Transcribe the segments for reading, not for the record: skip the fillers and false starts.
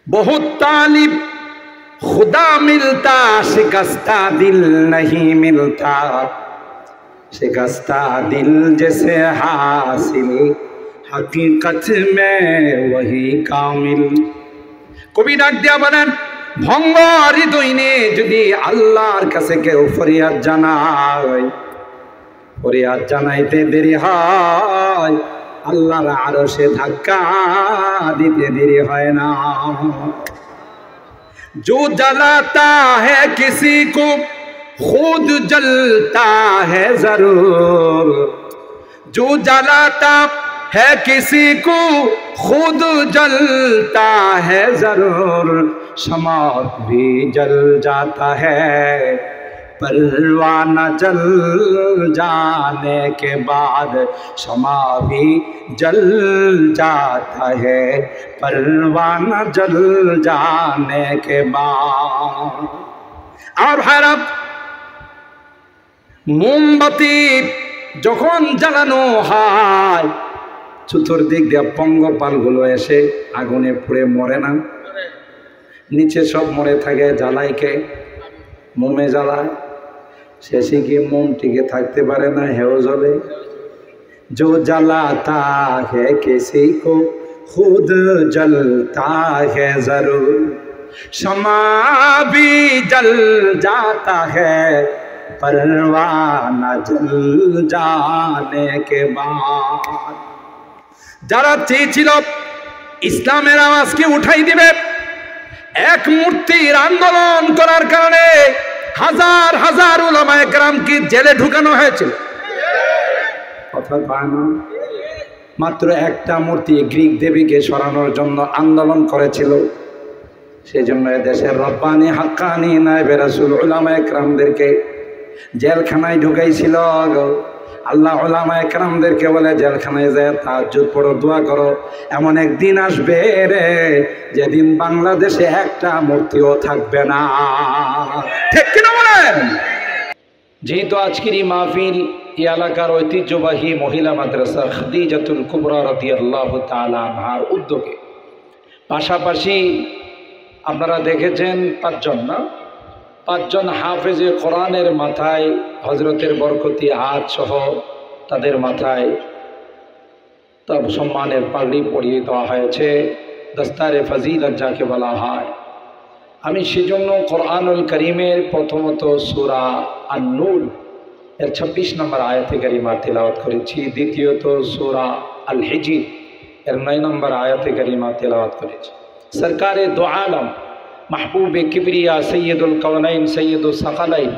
बहुत तालिब खुदा मिलता, शिकस्ता दिल नहीं मिलता, शिकस्ता दिल जैसे हासिल हकीकत में वही कामिल। কবি ডাক দিয়া বলেন, ভঙ্গ হৃদয় নিয়ে যদি আল্লাহর কাছে কেউ ফরিয়াদ জানায়, ফরিয়াদ জানাইতে দেরি হয়, আল্লাহর আরশে ধাক্কা দিতে দেরি হয় না। जो जलाता है किसी को खुद जलता है जरूर, जो जलाता है किसी को खुद जलता है जरूर, शमा भी जल जाता है परवाना जल जाने के बाद, शमा भी जल जाता है परवाना जल जाने के बाद। और ভাইরাম, মোমবাতি যখন জ্বালানো হয় চতুর্দিক দিয়ে পঙ্গপালগুলো এসে আগুনে পুড়ে মরে না, নিচে সব মরে থাকে, জ্বালায় কে? মোমে জ্বালায়। শেষে গিয়ে মোম টিকে থাকতে পারে না, হেও জ্বলে। जो जलाता है किसी को खुद जलता है जरूर, शमा भी जल जाता है परवाना जल जाने के बाद। যারা চেয়েছিল ইসলামের আওয়াজকে উঠাই দিবে, এক মূর্তির আন্দোলন করার কারণে হাজার হাজার উলামায়ে কেরামকে জেলে ঢুকানো হয়েছিল। কথা কয় না? মাত্র একটা মূর্তি গ্রিক দেবীকে সরানোর জন্য আন্দোলন করেছিল। সেই জন্য দেশের রব্বানি হাক্কানি নায়েবে রাসূল উলামায়ে কেরামদেরকে জেলখানায় ঢুকাইছিল। আল্লাহ উলামায়ে কেরামদেরকে বলে, জেলখানায় যায় তাহাজ্জুদ পড়ো, দোয়া করো, এমন একদিন আসবে রে যেদিন বাংলাদেশে একটা মূর্তিও থাকবে না। ঠিক কিনা বলেন? যেহেতু আজকের এই মাহফিল এই এলাকার ঐতিহ্যবাহী মহিলা মাদ্রাসা খাদিজাতুল কুবরা রাদিয়াল্লাহু তাআলা আনহার উদ্যোগে, পাশাপাশি আপনারা দেখেছেন পাঁচজন হাফেজে কোরআনের মাথায় হজরতের বরকতি হাত সহ তাদের মাথায় তার সম্মানের পাগড়ি পরিয়ে দেওয়া হয়েছে, দস্তারে ফজিলত যাকে বলা হয়। আমি সেজন্য কোরআনুল করিমের প্রথমত সূরা আন-নূর এর 26 নম্বর আয়াতে কারিমা তেলাওয়াত করেছি, দ্বিতীয়ত সূরা আল হিজর এর 9 নম্বর আয়াতে কারিমা তেলাওয়াত করেছি। সরকারে দো আলম মাহবুবে কিবরিয়া সৈয়দুল কওনাইন সৈয়দুল সাকালাইন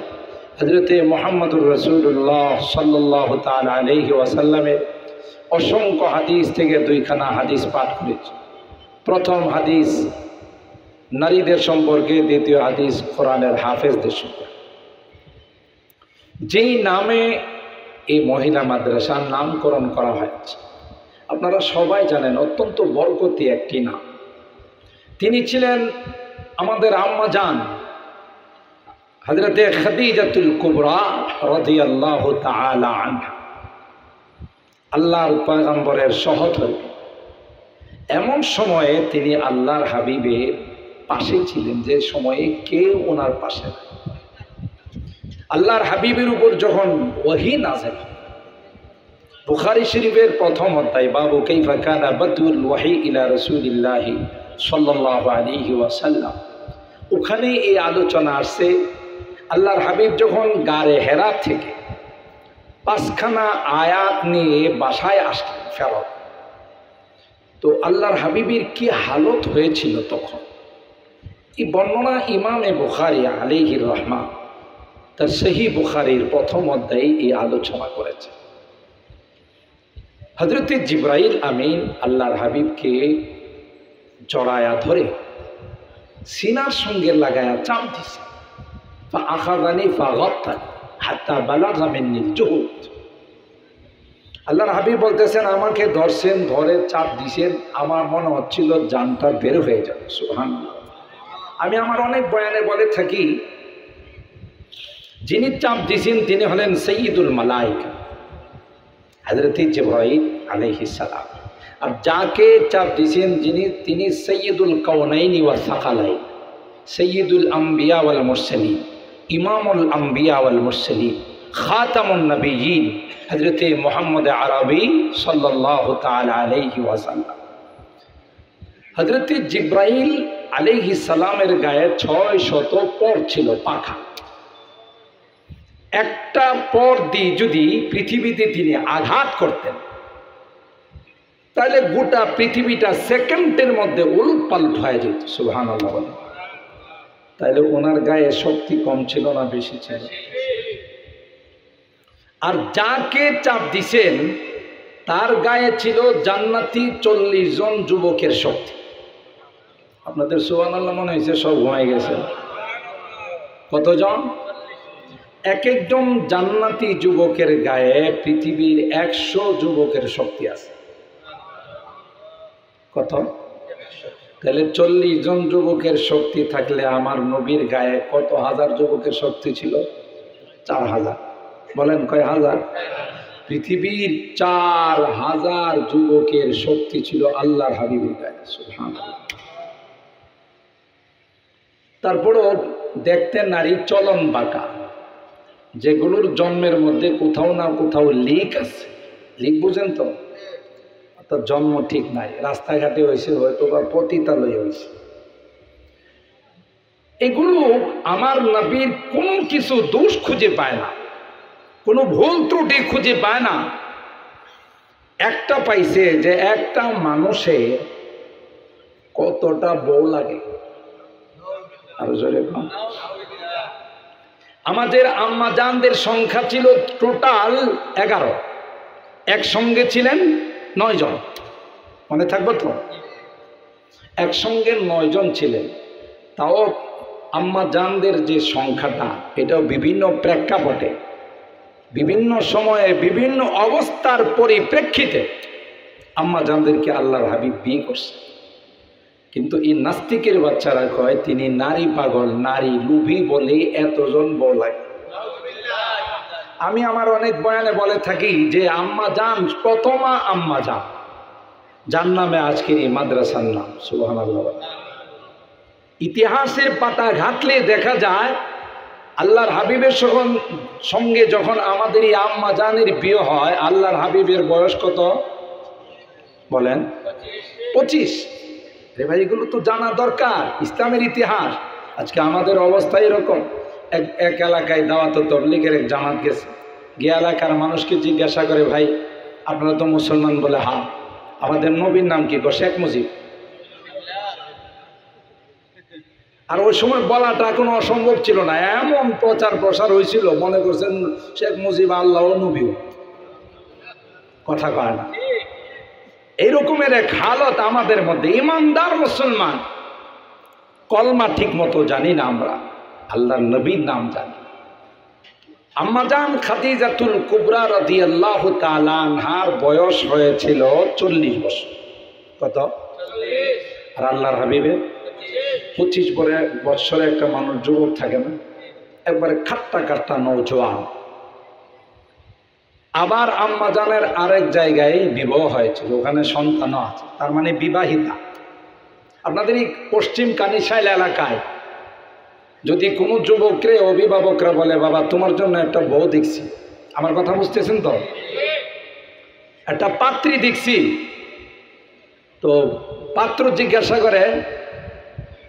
হযরতে মুহাম্মদুর রাসূলুল্লাহ সাল্লাল্লাহু তাআলা আলাইহি ওয়াসাল্লামের অসংখ্য হাদিস থেকে দুইখানা হাদিস পাঠ করেছি। প্রথম হাদিস নারীদের সম্পর্কে, দ্বিতীয় হাদিস কোরআনের হাফেজদের সম্পর্কে। যেই নামে এই মহিলা মাদ্রাসার নামকরণ করা হয়েছে আপনারা সবাই জানেন, অত্যন্ত বরকতি একটি নাম। তিনি ছিলেন আমাদের আম্মা জান হযরতে খাদিজাতুল কুবরা রাদিয়াল্লাহু তাআলা আনহা, আল্লাহর পয়গম্বরের সহধর্মী। এমন সময়ে তিনি আল্লাহর হাবিবের পাশে ছিলেন যে সময়ে কেউ ওনার পাশে নাই। আল্লাহর হাবিবের উপর যখন ওহী নাযিল, বুখারী শরীফের প্রথম অধ্যায় বাবু কাইফা কানা বাদুল ওয়াহী ইলা রাসূলিল্লাহি সাল্লাল্লাহু আলাইহি ওয়াসাল্লাম, ওখানে এই আলোচনা আসছে আল্লাহর হাবিব যখন গারে হেরা থেকে 5খানা আয়াত নিয়ে বাসায় আসলেন ফেরত, তো আল্লাহর হাবিবের কি হালত হয়েছিল তখন। এই বর্ণনা ইমামে বুখারী আলাইহির রহমা তার সহিহ বুখারীর প্রথম অধ্যায়ে এই আলোচনা করেছে। হযরতে জিবরাইল আমিন আল্লাহর হাবিবকে জড়ায়া ধরে সিনার সঙ্গে লাগায়া চাপ দিছে, ফাআখাযানি ফাগাত্তানি হাত্তা বালাগা মিন্নিল জুহুদ। আল্লাহর হাবিব বলতেছেন, আমাকে ধরছেন, ধরে চাপ দিছেন, আমার মনে হচ্ছিল জানটা বের হয়ে যাবে। সুবহানাল্লাহ। আমি আমার অনেক বয়ানে বলে থাকি, যিনি চাপ দিছেন তিনি হলেন সৈয়দুল মালায়েকা হযরত জিবরাইল আলাইহিস সালাম। আর যাকে চাপ দিয়েছেন তিনি সৈয়দুল কাউনাইনি ওয়া সাকালাইন, সৈয়দুল আম্বিয়া ওয়াল মুরসালিন, ইমামুল আম্বিয়া ওয়াল মুরসালিন, খাতামুন নবিয়্যিন হযরতে মুহাম্মদ আরবি সাল্লাল্লাহু তাআলা আলাইহি ওয়াসাল্লাম। হযরতে জিবরাইল আলাইহিস সালামের গায়ে 600 পর ছিল, পাখা। একটা পর দিয়ে যদি পৃথিবীতে তিনি আঘাত করতেন তাহলে গোটা পৃথিবীটা সেকেন্ডের মধ্যে উলটপালট হয়ে যেত। সুবহানাল্লাহ। তাহলে ওনার গায়ে শক্তি কম ছিল না বেশি ছিল? আর যাকে চাপ দিছেন তার গায়ে ছিল জান্নাতি 40 জন যুবকের শক্তি। আপনাদের সুবহানাল্লাহ মনে হয়েছে সব ঘুমাই গেছে? কতজন? এক একজন জান্নাতি যুবকের গায়ে পৃথিবীর 100 যুবকের শক্তি আছে। কত? তাহলে 40 জন যুবকের শক্তি থাকলে আমার নবীর গায়ে কত হাজার যুবকের শক্তি ছিল? 4000। বলেন কয় হাজার? পৃথিবীর 4000 যুবকের শক্তি ছিল আল্লাহর হাবিবের গায়ে। সুবহানাল্লাহ। তারপরও দেখতে নারী চলন বাঁকা, যেগুলোর জন্মের মধ্যে কোথাও না কোথাও লিক আছে। লিক বুঝেন তো? তার জন্ম ঠিক নাই, রাস্তাঘাটে হয়েছে, হয়তো বা পতিতালয় হয়েছে। এগুলো আমার নবীর কোনো কিছু দোষ খুঁজে পায় না, কোনো ভুল ত্রুটি খুঁজে পায় না। একটা পাইছে যে একটা মানুষে কতটা বউ লাগে। আরো জোরে কম। আমাদের আম্মা জানদের সংখ্যা ছিল টোটাল 11, একসঙ্গে ছিলেন 9 জন। মনে থাকবো তো? একসঙ্গে 9 জন ছিলেন। তাও আম্মা জানদের যে সংখ্যাটা, এটাও বিভিন্ন প্রেক্ষাপটে, বিভিন্ন সময়ে, বিভিন্ন অবস্থার পরিপ্রেক্ষিতে আম্মা জানদেরকে আল্লাহর হাবিব বিয়ে করছে। কিন্তু এই নাস্তিকের বাচ্চারা কয় তিনি নারী পাগল, নারী লুভি বলে এতজন বউ লাগে। আমি আমার অনেক বয়ানে বলে থাকি যে আম্মা জান, প্রথমা আম্মা জান, যার নামে আজকের এই মাদ্রাসার নাম। সুবহানাল্লাহ। ইতিহাসের পাতা ঘাটলে দেখা যায় আল্লাহর হাবিবের সঙ্গে যখন আমাদের এই আম্মা জানের বিয়ে হয়, আল্লাহর হাবিবের বয়স কত বলেন? 25। রে ভাই, এগুলো তো জানা দরকার, ইসলামের ইতিহাস। আজকে আমাদের অবস্থা এরকম। এক এলাকায় দাওয়াত তবলিগের এক জামাত গেছে, গিয়ে এলাকার মানুষকে জিজ্ঞাসা করে, ভাই আপনারা তো মুসলমান? বলে হ্যাঁ। আমাদের নবীর নাম কি? শেখ মুজিব। আর ওই সময় বলাটা কোনো অসম্ভব ছিল না, এমন প্রচার প্রসার হয়েছিল, মনে করছেন শেখ মুজিব আল্লাহ ও নবী। কথা কয় না। এইরকমের এক হালত আমাদের মধ্যে। ইমানদার মুসলমান, কলমা ঠিক মতো জানি না আমরা, আল্লাহর নবীর নাম জানি। আম্মাজান খাদিজাতুল কুবরা রাদিয়াল্লাহু তাআলা আনহার বয়স হয়েছিল 40 বছর। কত? 40। আর আল্লাহর হাবিবের 25 বছরে একটা মানুষ যুবক থাকে না, একবারে খাট্টা কাট্টা নওজোয়ান। আবার আম্মাজানের আরেক জায়গায় বিবাহ হয়েছিল, ওখানে সন্তানও আছে, তার মানে বিবাহিতা। আপনাদের এই পশ্চিম কানিশাইল এলাকায় যদি কোনো যুবকরে অভিভাবকরা বলে, বাবা তোমার জন্য একটা বউ দেখছি, আমার কথা বুঝতেছেন তো, একটা পাত্রী দেখছি, তো পাত্র জিজ্ঞাসা করে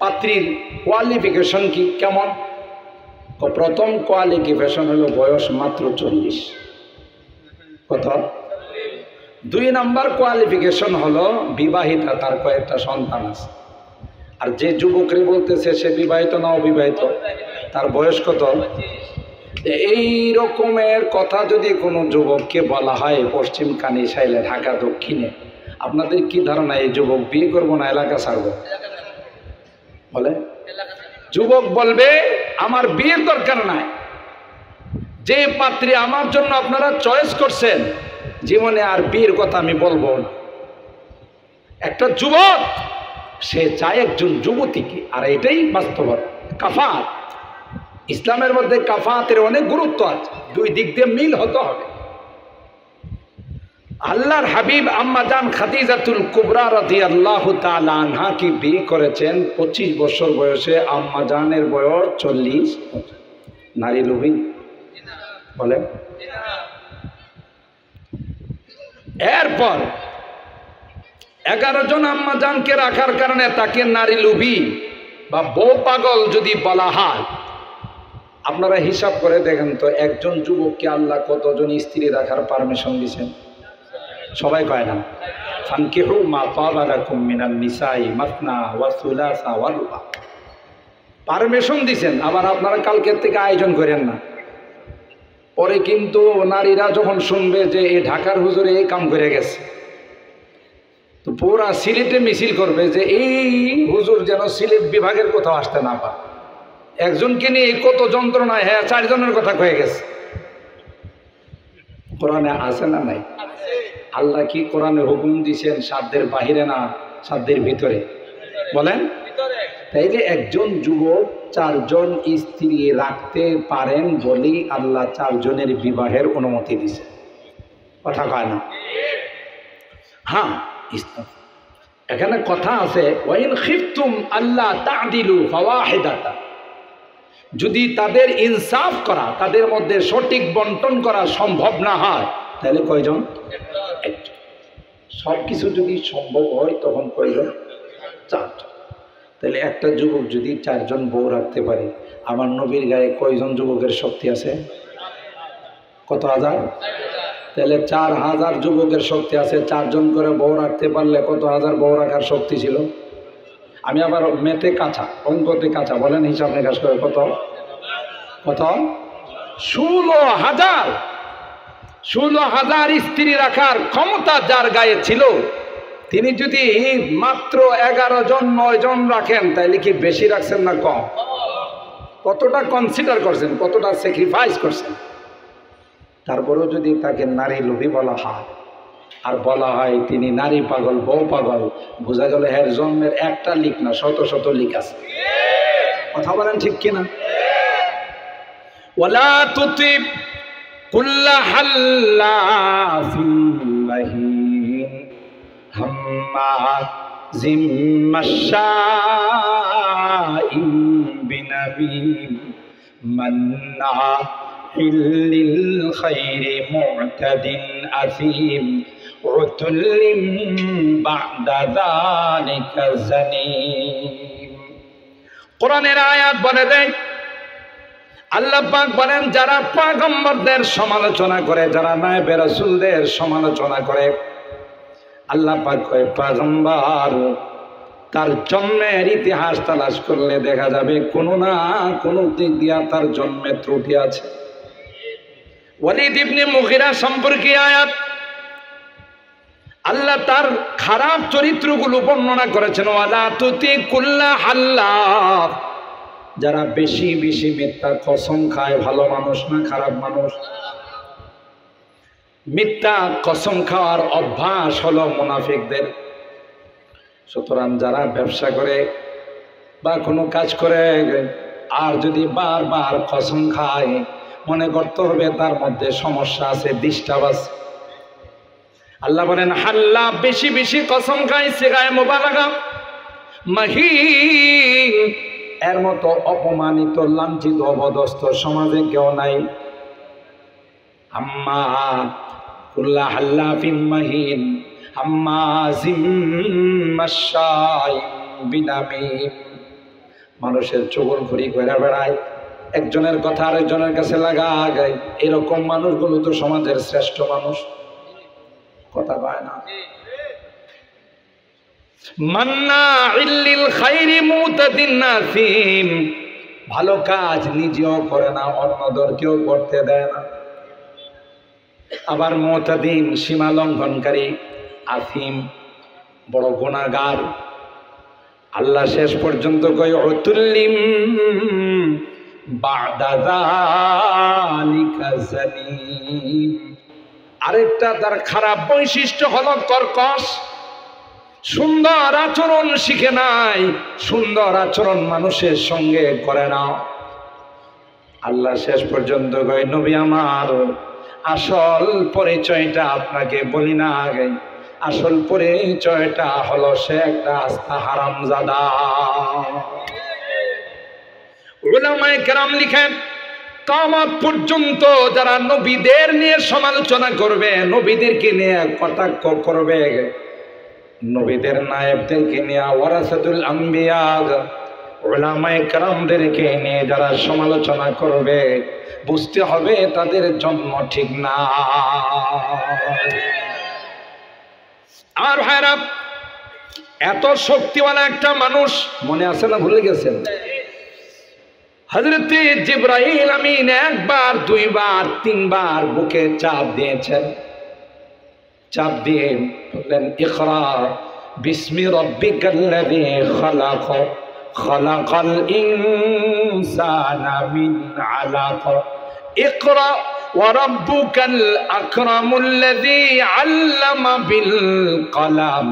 পাত্রীর কোয়ালিফিকেশন কি, কেমন? প্রথম কোয়ালিফিকেশন হলো বয়স মাত্র 40। কত? 2 নাম্বার কোয়ালিফিকেশন হলো বিবাহিতা, তার কয়েকটা সন্তান আছে। আর যে যুবকরে বলতেছে সে বিবাহিত না অবিবাহিত, তার বয়স কত? এই রকমের কথা যদি কোনো যুবককে বলা হয় পশ্চিম কানিশাইলে, ঢাকা দক্ষিণে, আপনাদের কি ধারণা এই যুবক বিয়ে করবো না এলাকা ছাড়বো? বলে যুবক বলবে আমার বিয়ের দরকার নাই, যে পাত্রী আমার জন্য আপনারা চয়েস করছেন, জীবনে আর বিয়ের কথা আমি বলবো না। একটা যুবক সে চায় একজন যুবতীকে, আর এটাই বাস্তবতা। কাফাত, ইসলামের মধ্যে কাফাতের অনেক গুরুত্ব আছে, 2 দিক দিয়ে মিল হতে হবে। আল্লাহর হাবিব আম্মা জান খাদিজাতুল কুবরা রাদিয়াল্লাহু তাআলা আনহা কি বিয়ে করেছেন 25 বছর বয়সে। আম্মা জানের বয়স 40। নারী লোভী বলে। এরপর 11 জন আম্মা জানকে রাখার কারণে তাকে নারী লোভী বা বউ পাগল যদি বলা হয়, আপনারা হিসাব করে দেখেন তো একজন যুবককে আল্লাহ কতজন স্ত্রী রাখার পারমিশন দিয়েছেন? সবাই কয় না? ফানকিহু মা তাবা লাকুম মিনান নিসাই মাসনা ওয়া সুলাসা ওয়া রুবা। পারমিশন দিয়েছেন, আবার আপনারা কালকের থেকে আয়োজন করেন না। পরে কিন্তু নারীরা যখন শুনবে যে এই ঢাকার হুজুরে এই কাম করে গেছে, তো পুরা সিলেটে মিছিল করবে যে এই হুজুর যেন সিলেট বিভাগের কোথাও আসতে না পারে। একজনকে নিয়ে কত যন্ত্রণায়, হ্যাঁ 4 জনের কথা কয়ে গেছে। কোরআনে আছে না নাই? আল্লাহ কি কোরআনে হুকুম দিয়েছেন সাধ্যের বাহিরে না সাধ্যের ভিতরে? বলেন। তাইলে একজন যুবক 4 জন স্ত্রী রাখতে পারেন বলেই আল্লাহ 4 জনের বিবাহের অনুমতি দিয়েছে। কথা কয় না? হ্যাঁ, এখানে কথা আছে ওয়াইন খিফতুম আল্লাহ তা'দিলু ফাওয়াহিদাতা। যদি তাদের ইনসাফ করা, তাদের মধ্যে সঠিক বন্টন করা সম্ভব না হয়, তাহলে কয়জন? একজন। সব কিছু যদি সম্ভব হয় তখন কয়জন? 4 জন। তাহলে একটা যুবক যদি 4 জন বউ রাখতে পারে, আমার নবীর গায়ে কয়জন যুবকের শক্তি আছে? কত হাজার? তাহলে 4000 যুবকের শক্তি আছে। 4 জন করে বউ রাখতে পারলে কত হাজার বউ রাখার শক্তি ছিল? আমি আবার মেতে কাঁচা, অঙ্কতে কাঁচা, বলেন হিসাব নিকাশ করে কত? কত? 16,000। 16,000 স্ত্রী রাখার ক্ষমতা যার গায়ে ছিল, তিনি যদি মাত্র 11 জন 9 জন রাখেন, তাইলে কি বেশি রাখছেন না কম? কতটা কনসিডার করছেন, কতটা স্যাক্রিফাইস করছেন। তারপরেও যদি তাকে নারী লোভী বলা হয় আর বলা হয় তিনি নারী পাগল, বউ পাগল, বোঝা গেল এর জন্মের একটা লিক না, শত শত লিক আছে। কথা বলেন ঠিক কিনা? ওয়ালা তুতিব কুল্লা হাল্লাফিন মাহিন হাম্মাজিম মাশাইন বিনামিম মান্না'িল লিল খায়রি মু'তাদিন আসিম উতুল্লিম বা'দা যালিকা জানিম। কোরআনের আয়াত বলে দেয়, আল্লাহ পাক বলেন যারা পয়গম্বরদের সমালোচনা করে, যারা নায়েবে রাসূলদের সমালোচনা করে, আল্লাহ পাক কয় পয়গম্বর তার জন্মের ইতিহাস তালাশ করলে দেখা যাবে কোনো না কোনো দিক দিয়া তার জন্মে ত্রুটি আছে। ওয়ালিদ ইবনে মুগীরা সম্পর্কে আয়াত, আল্লাহ তার খারাপ চরিত্রগুলো বর্ণনা করেছেন। ওয়ালা তুতি কুল্লা হাল্লাফ, যারা বেশি বেশি মিথ্যা কসম খায়, ভালো মানুষ না খারাপ মানুষ? মিথ্যা কসম খাওয়ার অভ্যাস হলো মুনাফিকদের। সুতরাং যারা ব্যবসা করে বা কোনো কাজ করে আর যদি বারবার কসম খায়, মনে করতে হবে তার মধ্যে সমস্যা আছে, ডিস্টার্ব আছে। আল্লাহ বলেন হাল্লা, বেশি বেশি কসম খায়, সিগায় মুবালাগা, মাহিন, এর মতো অপমানিত লাঞ্ছিত অবদস্থ সমাজে কেউ নাই। আম্মা কুল্লা হাল্লাফিন মাহিন হাম্মাজিম মাশাইম বিনামিম, মানুষের চুগলখড়ি করে বেড়ায়, একজনের কথা আরেকজনের কাছে লাগায়। এরকম মানুষগুলো তো সমাজের শ্রেষ্ঠ মানুষ। কথা কয় না? মান্না'িল লিল খায়রি মু'তাদিন আসিম, ভালো কাজ নিজেও করে না, অন্যদেরকেও করতে দেয় না। আবার মু'তাদিন, সীমা লঙ্ঘনকারী, আসিম, বড় গুনাহগার। আল্লাহ শেষ পর্যন্ত কয় উতুল্লিম বা'দা যালিকা জানিম। আরেকটা তার খারাপ বৈশিষ্ট্য হলো কর্কশ। সুন্দর আচরণ শিখে নাই, সুন্দর আচরণ মানুষের সঙ্গে করে না। আল্লাহ শেষ পর্যন্ত কয় নবী আমার, আসল পরিচয়টা আপনাকে বলি না আগে। আসল পরিচয়টা হলো সে একটা আস্তা হারামজাদা। উলামায়ে কেরাম লিখেন, কিয়ামত পর্যন্ত যারা নবীদের নিয়ে সমালোচনা করবে, নবীদেরকে নিয়ে কটাক্ষ করবে, নবীদের নায়েবদেরকে নিয়ে, ওয়ারাসাতুল আম্বিয়া উলামায়ে কেরামদেরকে নিয়ে যারা সমালোচনা করবে, বুঝতে হবে তাদের জন্ম ঠিক না। আর ভাইরা, এত শক্তিওয়ালা একটা মানুষ, মনে আছে না ভুলে গেছেন? হযরত জিবরাইল আমিন একবার, দুইবার, তিনবার বুকে চাপ দিয়েছেন। চাপ দিয়ে বললেন, ইকরা বিসমি রাব্বিকাল্লাযী খালাক, খালাকাল ইনসানা মিন আলাক, ইকরা ওয়া রাব্বুকাল আকরামুল্লাযী আল্লামা বিল কলাম,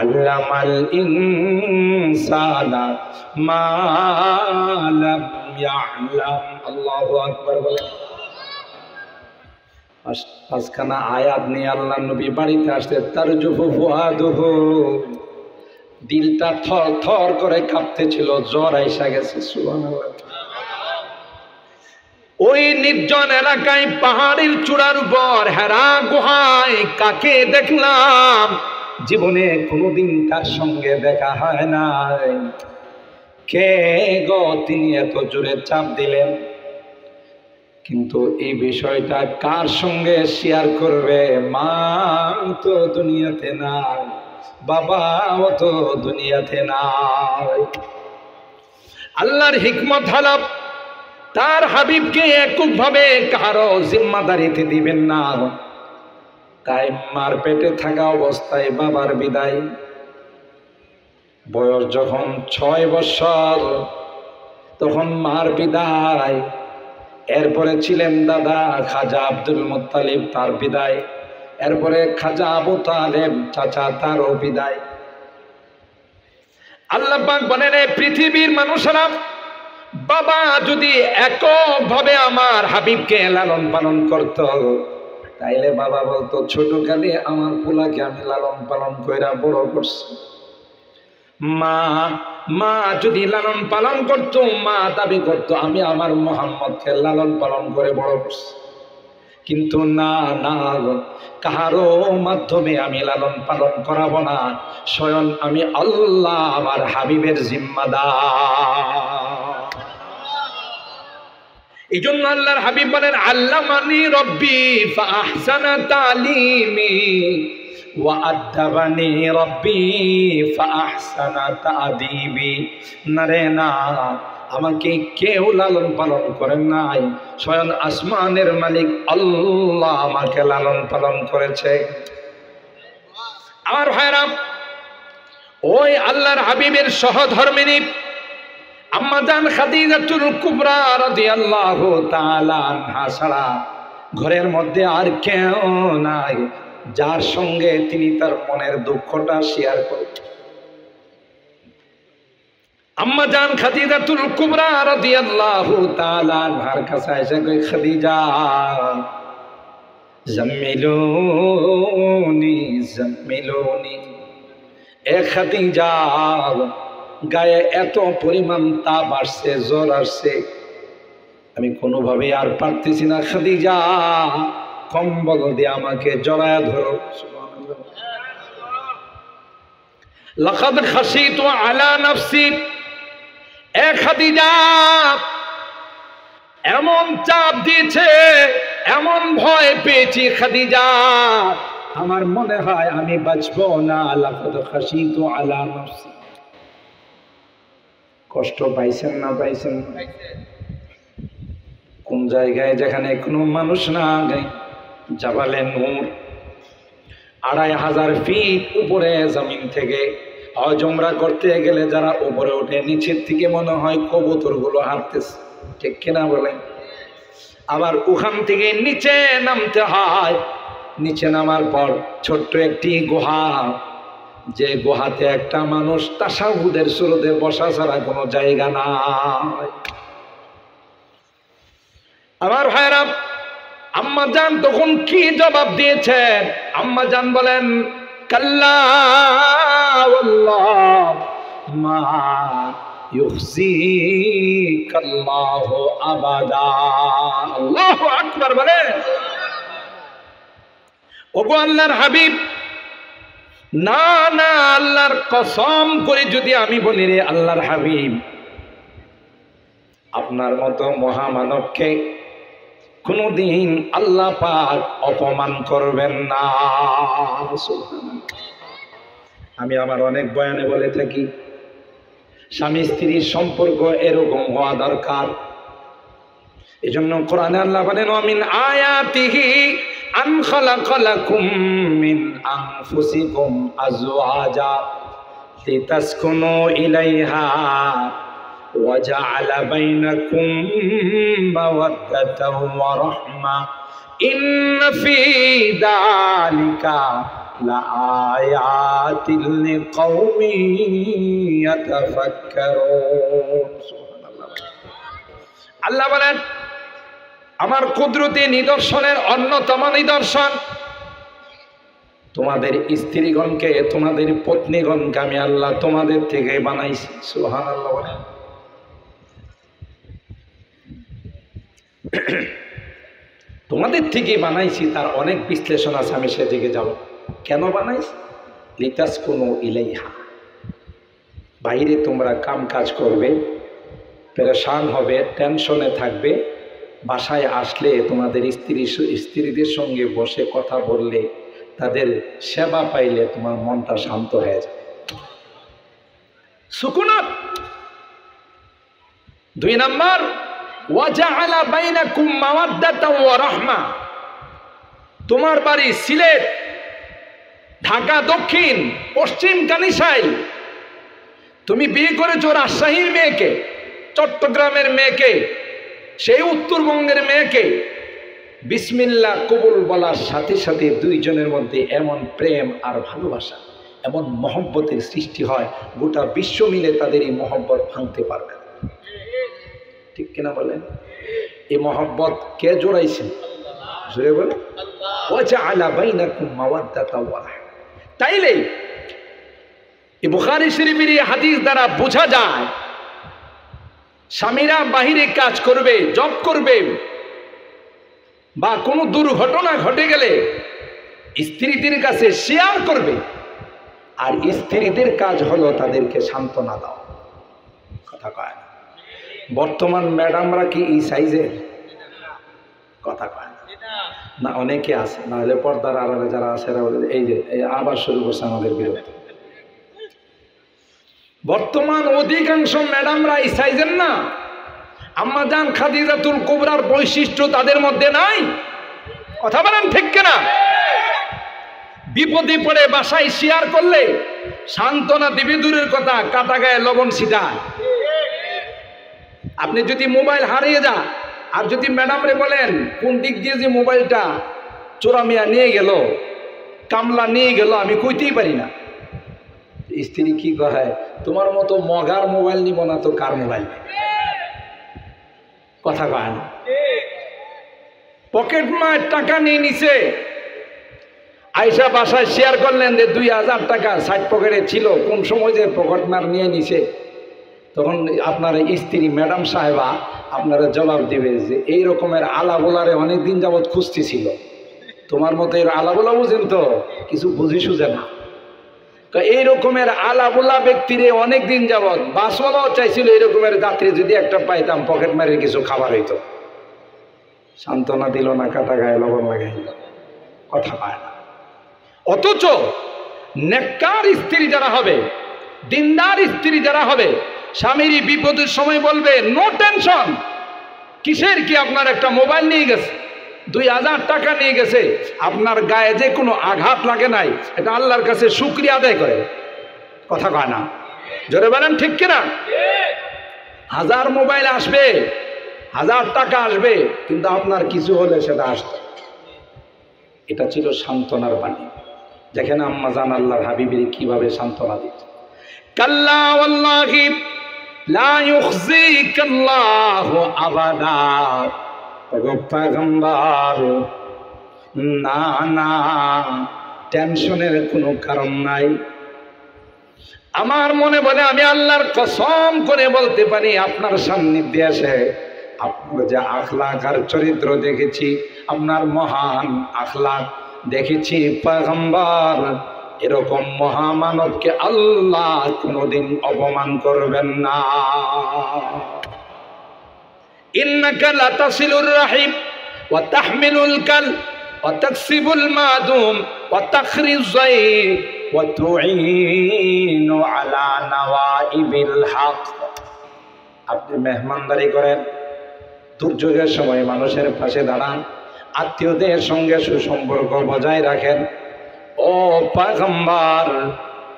আল্লামাল ইনসানা মা লাম ইয়ালাম। আল্লাহু আকবার বলে পাঁচখানা আয়াত নিয়ে আল্লাহ নবী বাড়িতে আসতে তারজুফু ফুআদুহু, দিলটা থর থর করে কাঁপতেছিল, জ্বর আইসা গেছে। সুবহানাল্লাহ। ওই নির্জন এলাকায় পাহাড়ের চূড়ার উপর হেরা গুহায় কাকে দেখলাম, জীবনে কোনোদিন তার সঙ্গে দেখা হয় নাই। কে গো তিনি এত জোরে চাপ দিলেন? কিন্তু এই বিষয়টা কার সঙ্গে শেয়ার করবে? মা তো দুনিয়াতে নাই, বাবাও তো দুনিয়াতে নাই। আল্লাহর হিকমত হলো তার হাবিবকে এককভাবে কারো জিম্মাদারিতে দিবেন না। তাই মার পেটে থাকা অবস্থায় বাবার বিদায়, বয়স যখন 6 বছর তখন মার বিদায়, এরপরে ছিলেন দাদা খাজা আব্দুল মুত্তালিব, তার বিদায়, এরপরে খাজা আবু তালেব চাচা, তারও বিদায়। আল্লাহ পাক বলেন, পৃথিবীর মানুষেরা বাবা যদি এককভাবে আমার হাবিবকে লালন পালন করত, তাইলে বাবা বলতো ছোটকালে আমার পোলাকে আমি লালন পালন কইরা বড় করছি। মা যদি লালন পালন করত, মা দাবি করত আমি আমার মুহাম্মদকে লালন পালন করে বড় করছি। কিন্তু না, কাহারও মাধ্যমে আমি লালন পালন করাবো না, স্বয়ং আমি আল্লাহ আমার হাবিবের জিম্মাদার। এই জন্য আল্লাহর হাবিব বলেন, আল্লামানি রব্বি ফাআহসানা তালিমি ওয়া আদাবানি রব্বি ফাআহসানা তাদিবি। না রে না, আমাকে কেউ লালন পালন করেন নাই, স্বয়ং আসমানের মালিক আল্লাহ আমাকে লালন পালন করেছে। আমার ভাইরা, ওই আল্লাহর হাবিবের সহধর্মিনী আম্মাজান খাদিজাতুল কুবরা রাদিয়াল্লাহু তাআলা আনহা ছাড়া ঘরের মধ্যে আর কেউ নাই যার সঙ্গে তিনি তার মনের দুঃখটা শেয়ার করতেন। আম্মাজান খাদিজাতুল কুবরা রাদিয়াল্লাহু তাআলা আনহার কাছে এসে কই, খাদিজা জাম্মিলুনি জাম্মিলুনি, এ খাদিজা গায়ে এত পরিমাণ তাপ আসছে, জ্বর আসছে, আমি কোনোভাবে আর পারতেছি না, খাদিজা কম্বল দিয়ে আমাকে জড়ায় ধরো। লাকাদ খাশিতু আলা নাফসি, এ খাদিজা এমন চাপ দিয়েছে, এমন ভয় পেয়েছি খাদিজা, আমার মনে হয় আমি বাঁচবো না। লাকাদ খাশিতু আলা নাফসি। কষ্ট পাইছেন না পাইছেন? কোন জায়গায় যেখানে কোনো মানুষ না, জাবালে নূর 2500 ফিট উপরে জমিন থেকে হজ উমরা করতে গেলে যারা উপরে ওঠে, নিচের থেকে মনে হয় কবুতর গুলো হাঁটতেছে, ঠিক কিনা বলেন? আবার ওখান থেকে নিচে নামতে হয়, নিচে নামার পর ছোট্ট একটি গুহা, যে গুহাতে একটা মানুষ তাশাহুদের শুরুতে বসা ছাড়া কোনো জায়গা নাই। আমার ভাইরা, আম্মা জান তখন কি জবাব দিয়েছেন? আম্মা জান বলেন, কাল্লা ওয়াল্লাহ মা ইউখজিকাল্লাহু আবাদা। আল্লাহু আকবার বলেন। ওগো আল্লাহর হাবিব, না না, আল্লাহর কসম করে যদি আমি বলি রে আল্লাহর হাবিব, আপনার মতো মহামানবকে কোনদিন আল্লাহ পাক অপমান করবেন না। আমি আমার অনেক বয়ানে বলে থাকি, স্বামী স্ত্রীর সম্পর্ক এরকম হওয়া দরকার। এজন্য কোরআনে আল্লাহ বলেন, ওয়ামিন আয়াতিহি আন খালাকা লাকুম মিন আনফুসিকুম আজওয়াজা লিতাসকুনু ইলাইহা ওয়া জাআলা বাইনাকুম মাওয়াদ্দাতাও ওয়া রাহমা ইন্না ফী যালিকা লাআয়াতিন লিকাওমিন ইয়াতাফাক্কারুন। সুবহানাল্লাহ। আল্লাহ বলেন, আমার কুদরতি নিদর্শনের অন্যতম নিদর্শন, তোমাদের স্ত্রীগণকে, তোমাদের পত্নীগণকে আমি আল্লাহ তোমাদের থেকে বানাইছি। সুবহানাল্লাহ বলেন। তোমাদের থেকে বানাইছি, তার অনেক বিশ্লেষণ আছে, আমি সেদিকে যাব। কেন বানাইছি? লিতাসকুনু ইলাইহা, বাইরে তোমরা কাম কাজ করবে, পেরেশান হবে, টেনশনে থাকবে, বাসায় আসলে তোমাদের স্ত্রীদের সঙ্গে বসে কথা বললে, তাদের সেবা পাইলে তোমার মনটা শান্ত হয়ে যায়। সুকুনাত। 2 নাম্বার, ওয়া জাআলা বাইনাকুম মাওয়াদ্দাতাও ওয়া রাহমা। তোমার বাড়ি সিলেট, ঢাকা দক্ষিণ, পশ্চিম কানিসাইল, তুমি বিয়ে করেছো রাজশাহীর মেয়েকে, চট্টগ্রামের মেয়েকে, সেই উত্তরবঙ্গের মেয়েকে, বিসমিল্লাহ কবুল বলার সাথে সাথে দুইজনের মধ্যে এমন প্রেম আর ভালোবাসা, এমন মহব্বতের সৃষ্টি হয়, গোটা বিশ্ব মিলে তাদের এই মহব্বত ভাঙতে পারবে না। ঠিক কিনা বলেন? এই মহব্বত কে জোড়াইছেন? জোরে বলে, ওয়া জাআলা বাইনাকুম মাওয়াদ্দাতাও ওয়া রাহমা। তাইলে এই বুখারী শরীফের এই হাদিস দ্বারা বোঝা যায়, স্বামীরা বাহিরে কাজ করবে, জব করবে, বা কোনো দুর্ঘটনা ঘটে গেলে স্ত্রীদের কাছে শেয়ার করবে, আর স্ত্রীদের কাজ হলো তাদেরকে সান্ত্বনা দাও। কথা কয় না? বর্তমান ম্যাডামরা কি এই সাইজের? কথা কয় না, অনেকে আছে, না হলে পর্দার আড়ালে যারা আছে এই যে আবার শুরু করছে আমাদের বিরুদ্ধে। বর্তমান অধিকাংশ ম্যাডামরা এই সাইজের না। আম্মা জান খাদিজাতুল কুবরার বৈশিষ্ট্য তাদের মধ্যে নাই। কথা বলেন ঠিক কিনা? বিপদে পড়ে বাসায় শেয়ার করলে সান্ত্বনা দিবে দূরের কথা, কাটা গায়ে লবণ ছিটায়। আপনি যদি মোবাইল হারিয়ে যা, আর যদি ম্যাডামরে বলেন কোন দিক দিয়ে যে মোবাইলটা চোরামিয়া নিয়ে গেল, কামলা নিয়ে গেল, আমি কইতেই পারি না, স্ত্রী কি কয়, তোমার মতো মগার মোবাইল নিব না তো কার মোবাইল? কথা কয় না। পকেট মার টাকা নিয়ে নিছে, আইসা বাসায় শেয়ার করলেন যে 2000 টাকা সাইড পকেটে ছিল, কোন সময় যে পকেট মার নিয়ে নিছে, তখন আপনার স্ত্রী ম্যাডাম সাহেবা আপনারা জবাব দিবে যে এই রকমের আলাবোলারে অনেকদিন যাবৎ খুঁজতেছিল, তোমার মতো এর আলাবোলা বুঝেন তো, কিছু বুঝি সুঝে না। এই রকমের আলাবোলা ব্যক্তিরে অনেকদিন যাবৎ বাসওয়ালাও চাইছিল এই রকমের যাত্রী যদি একটা পাইতাম পকেট মারের কিছু খাবার হইতো। সান্ত্বনা দিল না, কাটা গায়ে লবণ লাগাইল, কথা পায় না। অথচ নেককার স্ত্রী যারা হবে, দিনদার স্ত্রী যারা হবে, স্বামীর বিপদের সময় বলবে নো টেনশন, কিসের কি, আপনার একটা মোবাইল নিয়ে গেছে, 2000 টাকা নিয়ে গেছে, আপনার গায়ে যে কোনো আঘাত লাগে নাই, এটা আল্লাহর কাছে শুকরিয়া আদায় করে। কথা কয় না? জোরে বলেন ঠিক কিনা? 1000 মোবাইল আসবে, 1000 টাকা আসবে, কিন্তু আপনার কিছু হলে সেটা আসবে। এটা ছিল সান্ত্বনার বাণী। যেখানে আম্মা জান আল্লাহর হাবিবের কিভাবে সান্ত্বনা দিত। কাল্লা ওয়াল্লাহি লা ইউখজিকাল্লাহু আবাদা, পয়গম্বর, না না, টেনশনের কোনো কারণ নাই। আমার মনে বলে আমি আল্লাহর কসম করে বলতে পারি, আপনার সান্নিধ্যে এসে আপনার যে আখলাক আর চরিত্র দেখেছি, আপনার মহান আখলাক দেখেছি পয়গম্বর, এরকম মহামানবকে আল্লাহ কোনোদিন অপমান করবেন না। ইন্নাকা লাতাসিলুর রাহিম ওয়া তাহমিলুল কাল ওয়া তাকসিবুল মাদুম ওয়া তাখরিজ যায়ফ ওয়া তুঈনু আলা নওয়াইবিল হক। আপনি মেহমানদারি করেন, দুর্যোগের সময় মানুষের পাশে দাঁড়ান, আত্মীয়দের সঙ্গে সুসম্পর্ক বজায় রাখেন। ও পয়গম্বর,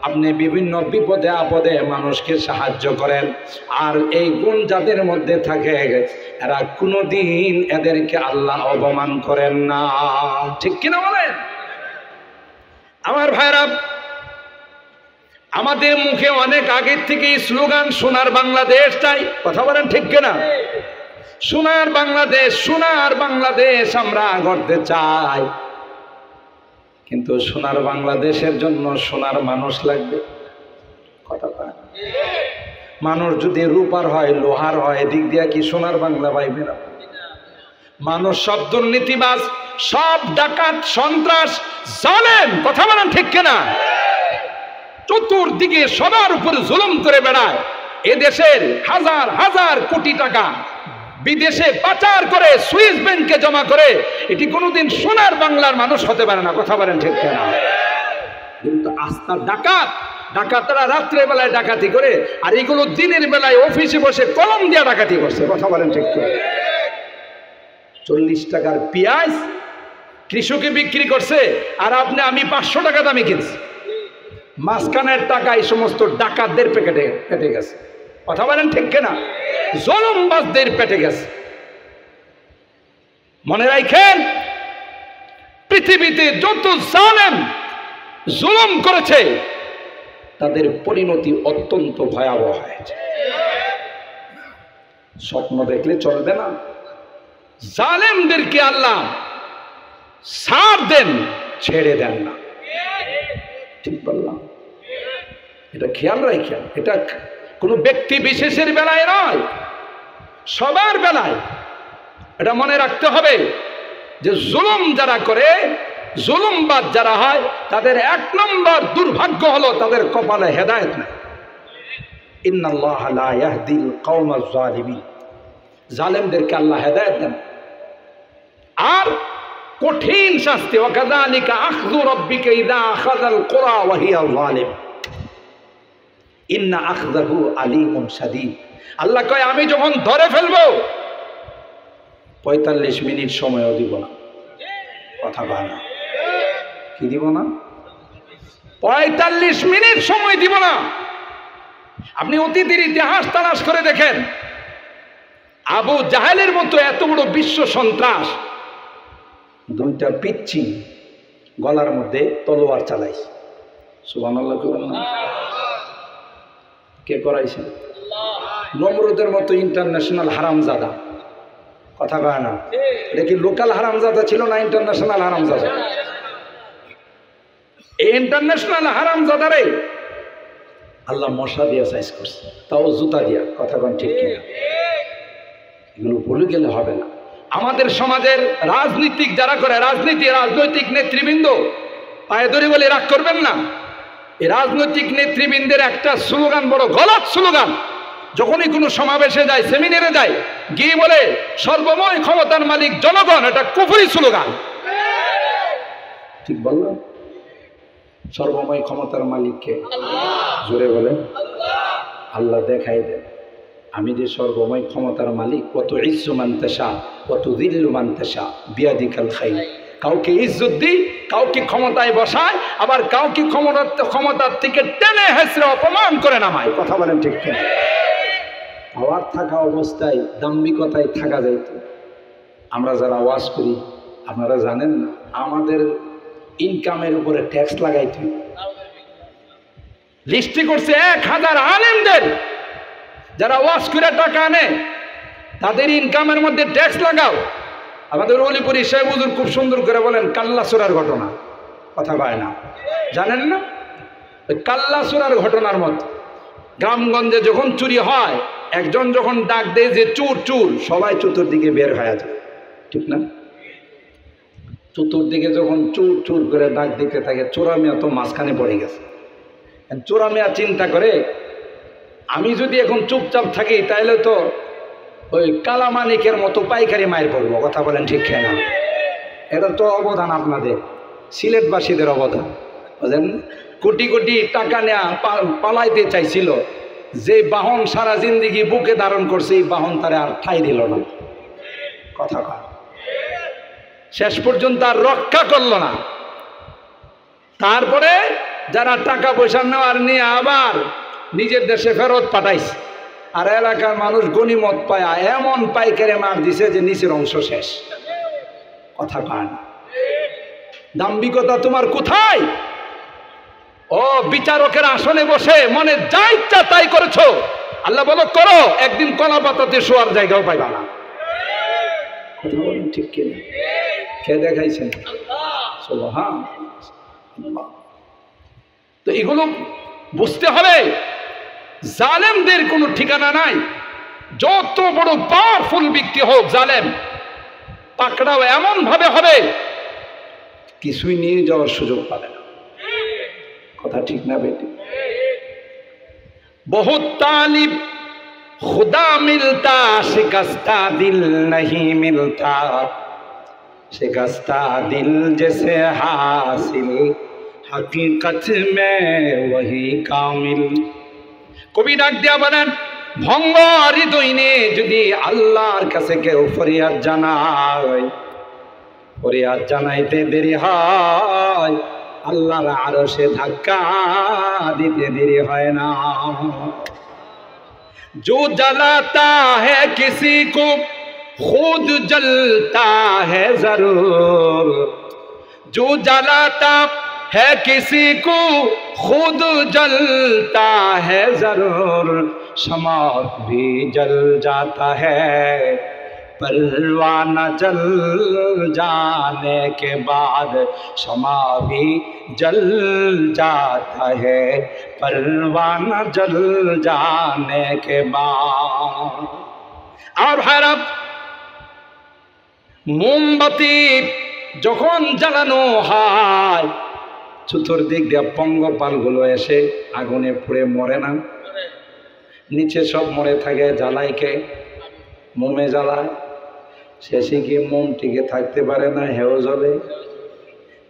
আপনি বিভিন্ন বিপদে আপদে মানুষকে সাহায্য করেন। আর এই গুণ যাদের মধ্যে থাকে এরা কোনোদিন এদেরকে আল্লাহ অপমান করেন না। ঠিক কিনা বলেন? আমার ভাইরা, আমাদের মুখে অনেক আগের থেকেই স্লোগান সোনার বাংলাদেশ চাই, কথা বলেন ঠিক কিনা? সোনার বাংলাদেশ, সোনার বাংলাদেশ আমরা গড়তে চাই, কিন্তু সোনার বাংলাদেশের জন্য সোনার মানুষ লাগবে। কথা বলেন। মানুষ যদি রূপার হয়, লোহার হয়, এদিক দিয়ে কি সোনার বাংলা পাইবে না? মানুষ সব দুর্নীতিবাজ, সব ডাকাত, সন্ত্রাস, জালেম, কথা বলেন ঠিক কিনা? চতুর্দিকে সবার উপর জুলুম করে বেড়ায়। এদেশের হাজার হাজার কোটি টাকা বিদেশে পাচার করে সুইস ব্যাংকে জমা করে, এটি কোনোদিন সোনার বাংলার মানুষ হতে পারে না। কথা বলেন ঠিক কিনা? কিন্তু আস্থার ডাকাত, ডাকাতরা রাত্রে বেলায় ডাকাতি করে, আর এগুলো দিনের বেলায় অফিসে বসে কলম দিয়ে ডাকাতি করছে। কথা বলেন ঠিক কিনা? 40 টাকার পেঁয়াজ কৃষকে বিক্রি করছে, আর আমি 500 টাকা দামে কিনছি। মাঝখানের টাকা এই সমস্ত ডাকাতদের পেটে গেছে। কথা বলেন ঠিক কিনা? জুলুমবাজদের পেটে গেছে। মনে রাখেন, পৃথিবীতে যত জালেম জুলুম করেছে তাদের পরিণতি অত্যন্ত ভয়াবহ হয়েছে। স্বপ্ন দেখলে চলবে না। জালেমদেরকে আল্লাহ ছাড় দেন, ছেড়ে দেন না। ঠিক বললাম? এটা খেয়াল রাখেন। এটা কোনো ব্যক্তি বিশেষের বেলায় নয়, সবার বেলায় এটা মনে রাখতে হবে যে জুলুম যারা করে, জুলুমবাজ যারা হয়, তাদের 1 নম্বর দুর্ভাগ্য হলো তাদের কপালে হেদায়েত নাই। ইন্নাল্লাহা লা ইয়াহদিল কওমাজ জালিমিন। জালেমদেরকে আল্লাহ হেদায়েত দেন। আর কঠিন শাস্তি, ওয়া কাযালিকা আখযু রাব্বিকা ইযা আখাযাল কুরা ওয়া হিয়া যালিম ইন্না আখযাহু আলীমুন শাদীদ। আল্লাহ কয়, আমি যখন ধরে ফেলবো 45 মিনিট সময়ও দিব না। কথা বল না, কি দিব না? 45 মিনিট সময় দিব না। আপনি অতীতের ইতিহাস তালাশ করে দেখেন, আবু জাহেলের মতো এত বড় বিশ্ব সন্ত্রাস 2টা পিচ্ছি গলার মধ্যে তলোয়ার চালাইছে। সুবহানাল্লাহ। কে করাইছে? নমরুদের মতো ইন্টারন্যাশনাল হারামজাদা। কথা কয় না? এটা কি লোকাল হারামজাদা ছিল না ইন্টারন্যাশনাল হারামজাদা? এই ইন্টারন্যাশনাল হারামজাদারে আল্লাহ মশা দিয়া সাইজ করছে, তাও জুতা দিয়া। কথা কন ঠিক কিনা? এগুলো ভুলে গেলে হবে না। আমাদের সমাজের রাজনীতিক যারা করে, রাজনৈতিক নেতৃবৃন্দ, পায়ে ধরে বলে রাগ করবেন না, এই রাজনৈতিক নেতৃবৃন্দের একটা স্লোগান বড় গলত স্লোগান। যখনই কোনো সমাবেশে যায়, সেমিনারে যায়, গিয়ে বলে সর্বময় ক্ষমতার মালিক জনগণ। এটা কুফরি স্লোগান। ঠিক বললাম? সর্বময় ক্ষমতার মালিককে জোরে বলেন আল্লাহ। দেখাই দেন আমি যে সর্বময় ক্ষমতার মালিক। কত ইজ্জু মান তাশা কত যিল্লু মান তাশা বিয়াদিকাল খাইর। কাউকে ইজ্জত দিই, কাউকে ক্ষমতায় বসায়, আবার কাউকে ক্ষমতার থেকে টেনে হেসড়ে অপমান করে নামায়। কথা বলেন ঠিক কিনা? পাওয়ার থাকা অবস্থায় দাম্ভিকতায় থাকা যাইত। আমরা যারা ওয়াজ করি, আপনারা জানেন না, আমাদের ইনকামের উপরে ট্যাক্স লাগাইত। লিস্টি করছে 1000 আলেমদের, যারা ওয়াজ করে টাকা আনে তাদের ইনকামের মধ্যে ট্যাক্স লাগাও। আমাদের অলিপুরি সাহেব হুজুর খুব সুন্দর করে বলেন কাল্লা চোরার ঘটনা, কথা কয় না, জানেন না? ওই কাল্লা চোরার ঘটনার মতো গ্রামগঞ্জে যখন চুরি হয়, একজন যখন ডাক দেয় যে চোর চোর, সবাই চতুর্দিকে বের হয়ে যায়, ঠিক না? চতুর্দিকে যখন চোর চোর করে ডাক দিতে থাকে, চোরা মিয়া তো মাঝখানে পড়ে গেছে। চোরা মিয়া চিন্তা করে, আমি যদি এখন চুপচাপ থাকি তাহলে তো ওই কালামানিকের মতো পাইকারি মায়ের পড়বো, কথা বলেন ঠিক না? এটা তো অবদান আপনাদের সিলেটবাসীদের অবদান, বুঝলেন? কোটি কোটি টাকা নেয়া পালাইতে চাইছিল, যে বাহন সারা জিন্দিগি বুকে ধারণ করছে, এই বাহন তারা আর ঠাই দিল না, কথা কয়। শেষ পর্যন্ত আর রক্ষা করলো না। তারপরে যারা টাকা পয়সা নেওয়ার নিয়ে আবার নিজের দেশে ফেরত পাঠাইছে, আর এলাকার মানুষ গনিমত পায়া এমন পাইকারে মার দিছে যে নিচের অংশ শেষ, কথা কয় না? দাম্ভিকতা তোমার কোথায়? ও বিচারকের আসনে বসে মনে যা ইচ্ছা তাই করেছো, আল্লাহ বলো করো, একদিন কলা পাতাতে শোয়ার জায়গাও পাইবা না, কথা বলেন ঠিক কিনা? কে দেখাইছেন? সুবহানাল্লাহ। তো এগুলো বুঝতে হবে, জালেমদের কোনো ঠিকানা নাই। যত বড় পাওয়ারফুল ব্যক্তি হোক, জালেম পাকড়াও এমন ভাবে হবে কিছুই নিয়ে যাওয়ার সুযোগ পাবে না, কথা ঠিক না বেটি? বহুত তালিব खुदा मिलता शिकस्ता दिल नहीं मिलता, शिकस्ता दिल जैसे हासिल हकीकत में वही कामिल। কবি ডাক দিয়া বলেন, ভঙ্গ হৃদয় নিয়ে যদি আল্লাহর কাছে কেউ ফরিয়াদ জানায়, ফরিয়াদ জানাইতে দেরি হয়, আল্লাহর আরশে ধাক্কা দিতে দেরি হয় না। जो जलाता है किसी को खुद जलता है जरूर, जो जलाता है किसी को खुद जलता है जरूर, शमा भी जल जाता है परवाना जल जाने के बाद, शमा भी जल जाता है परवाना जल जाने के बाद। আর ভাইরা, মোমবাতি যখন জ্বালানো হয়, চতুর্দিক দিয়ে পঙ্গপালগুলো এসে আগুনে পুড়ে মরে না, নিচে সব মরে থাকে, জ্বালায় কে? মোমে জ্বালায়। শেষে গিয়ে মোম টিকে থাকতে পারে না, হেও জ্বলে।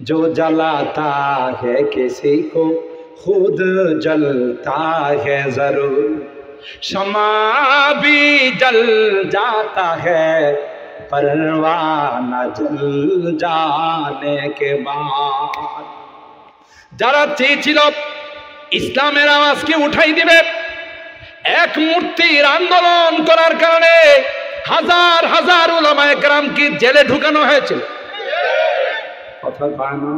जो जलाता है किसी को खुद जलता है जरूर, शमा भी जल जाता है परवाना जल जाने के बाद। যারা চেয়েছিল ইসলামের আওয়াজকে উঠাই দিবে, এক মূর্তির আন্দোলন করার কারণে হাজার হাজার উলামায়ে কেরামকে জেলে ঢুকানো হয়েছিল, কথা কয় না?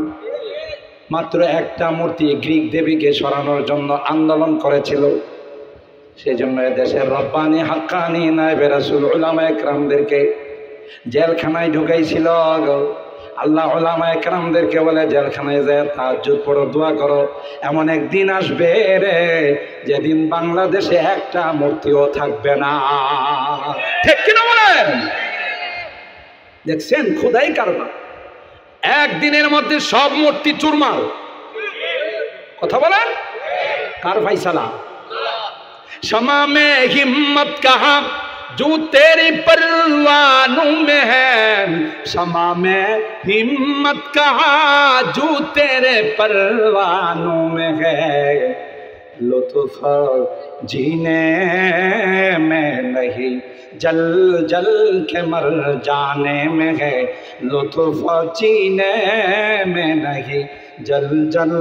মাত্র একটা মূর্তি গ্রিক দেবীকে সরানোর জন্য আন্দোলন করেছিল, সেজন্য দেশের রব্বানি হাক্কানি নায়েবে রাসূল উলামায়ে কেরামদেরকে জেলখানায় ঢুকাইছিল। আল্লাহ উলামায়ে কেরামদেরকে বলে, জেলখানায় যায় তাহাজ্জুদ পড়ো, দোয়া করো, এমন একদিন আসবে রে যেদিন বাংলাদেশে একটা মূর্তিও থাকবে না, ঠিক কিনা বলেন? দেখছেন খোদাই কারবার, একদিনের মধ্যে সব মূর্তি চুরমার, কথা বলেন? কার ফাইসালা? शमा में हिम्मत कहा जो तेरी परवानों में है, शमा में हिम्मत कहा जो तेरे परवानों में है, लुत्फ जीने में नहीं जल जल के मर जाने में है, लुत्फ जीने में नहीं जल जल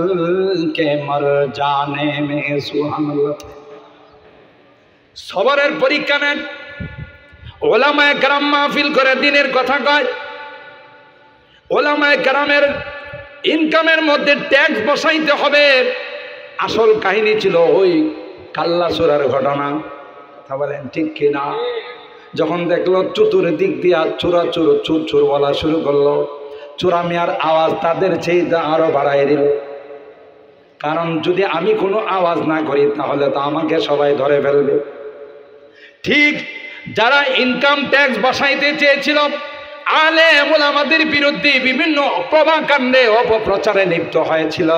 के मर जाने में। सुभान अल्लाह। সবরের পরীক্ষা নেন, ওলামায়ে কেরাম মাহফিল করে দিনের কথা কয়, ওলামায়ে কেরামের ইনকামের মধ্যে ট্যাক্স বসাইতে হবে। আসল কাহিনী ছিল ওই কাল্লা চোরার ঘটনা, কথা বলেন ঠিক কিনা? যখন দেখলো চতুর্দিক দিয়া চুরাচুর চুরচুর বলা শুরু করলো, চোরা মিয়ার আওয়াজ তাদের চেয়ে আরো বাড়াই দিল। কারণ যদি আমি কোনো আওয়াজ না করি তাহলে তো আমাকে সবাই ধরে ফেলবে। ঠিক যারা ইনকাম ট্যাক্স বসাইতে চেয়েছিল, আলেম ওলামাদের বিরুদ্ধে বিভিন্ন প্রভাকাণ্ডে অপপ্রচারে লিপ্ত হয়েছিল,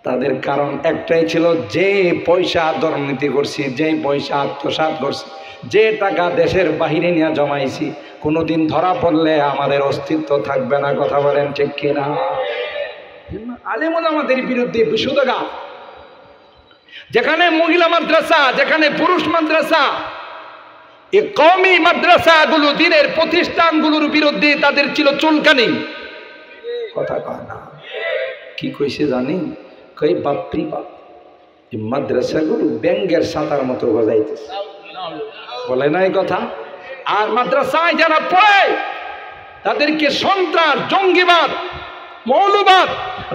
তাদের কারণ একটাই ছিল, যে পয়সা দুর্নীতি করছি, যে পয়সা আত্মসাৎ করছি, যে টাকা দেশের বাহিরে নিয়ে জমাইছি, কোনোদিন ধরা পড়লে আমাদের অস্তিত্ব থাকবে না। কথা বলেন ঠিক কিনা? আলেম ওলামাদের বিরুদ্ধে বিশুদ্ধগা, যেখানে মহিলা মাদ্রাসা, যেখানে পুরুষ মাদ্রাসা, এই কওমি মাদ্রাসাগুলো, দিনের প্রতিষ্ঠানগুলোর বিরুদ্ধে তাদের ছিল চুলকানি। কথা কয় না, কি কইছে জানি? কই বাপরি বাপ, এই মাদ্রাসাগুলো ব্যাঙ্গের সাঁতার মতো গজাইতেছে, বলে না এই কথা? আর মাদ্রাসায় যারা পড়ে তাদেরকে সন্ত্রাস, জঙ্গিবাদ, মৌলবাদ,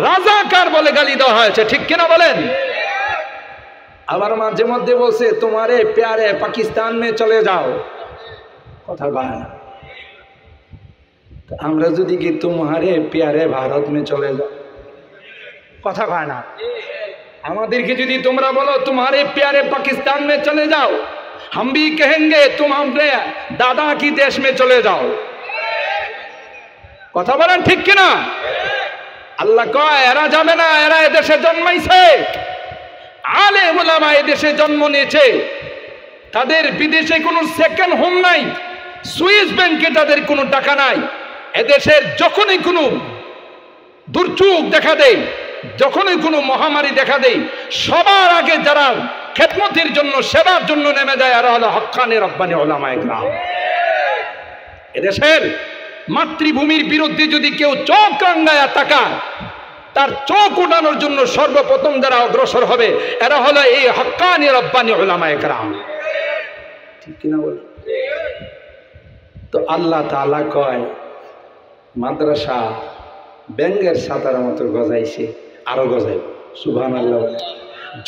রাজাকার বলে গালি দেওয়া হয়েছে, ঠিক কিনা বলেন? আবার মাঝে মধ্যে বলছে তোমারে প্যারে পাকিস্তান মে চলে যাও। কথা কয় না? আমরা যদি কি তোমারে প্যারে ভারত মে চলে যাও, কথা কয় না? আমাদেরকে যদি তোমরা বলো তোমারে প্যারে পাকিস্তান মে চলে যাও, हम भी कहेंगे तुम हमरे दादा की देश में चले जाओ। কথা বলেন ঠিক কিনা? আল্লাহ কয় এরা যাবে না, এরা এদেশে জন্মাইছে, আলেম ওলামা এদেশে জন্ম নিয়েছে, তাদের বিদেশে কোনো সেকেন্ড হোম নাই, সুইস ব্যাংকে তাদের কোনো টাকা নাই। এদেশের যখনই কোনো দুর্যোগ দেখা দেয়, যখনই কোনো মহামারী দেখা দেয়, সবার আগে যারা খেদমতের জন্য, সেবার জন্য নেমে যায়, এরা হলো হক্কানি রব্বানি উলামায়ে কেরাম। এদেশের মাতৃভূমির বিরুদ্ধে যদি কেউ চোখ রাঙ্গায়া তাকায়, তার চোখ উঠানোর জন্য সর্বপ্রথম যারা অগ্রসর হবে, এরা হলো এই হক্কানি রব্বানি উলামায়ে কেরাম। ঠিক কিনা বল? তো আল্লাহ তাআলা কয় মাদ্রাসা ব্যাঙ্গের সাঁতার মতো গজাইছে, আরো গজাইব। সুবহানাল্লাহ।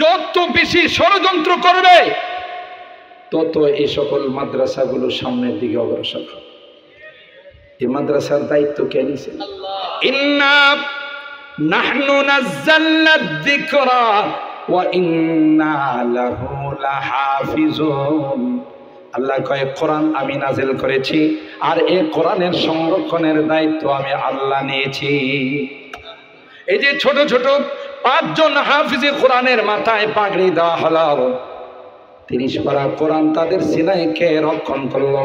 যত বেশি ষড়যন্ত্র করবে তত এই সকল মাদ্রাসাগুলো সামনের দিকে অগ্রসর হবে। এই মাদ্রাসার দায়িত্ব কে নিছে? ইন্না নাহনু নাযালনা যিকরা ওয়া ইন্না লাহু লাহাফিজুন। আল্লাহ কয় কোরআন আমি নাজিল করেছি, আর এই কোরআনের সংরক্ষণের দায়িত্ব আমি আল্লাহ নিয়েছি। এই যে ছোট ছোট 5 জন হাফিজে কোরআনের মাথায় পাগড়ি দেওয়া হলো, 30 পারা কোরআন তাদের সিনায় কে রক্ষণ করলো?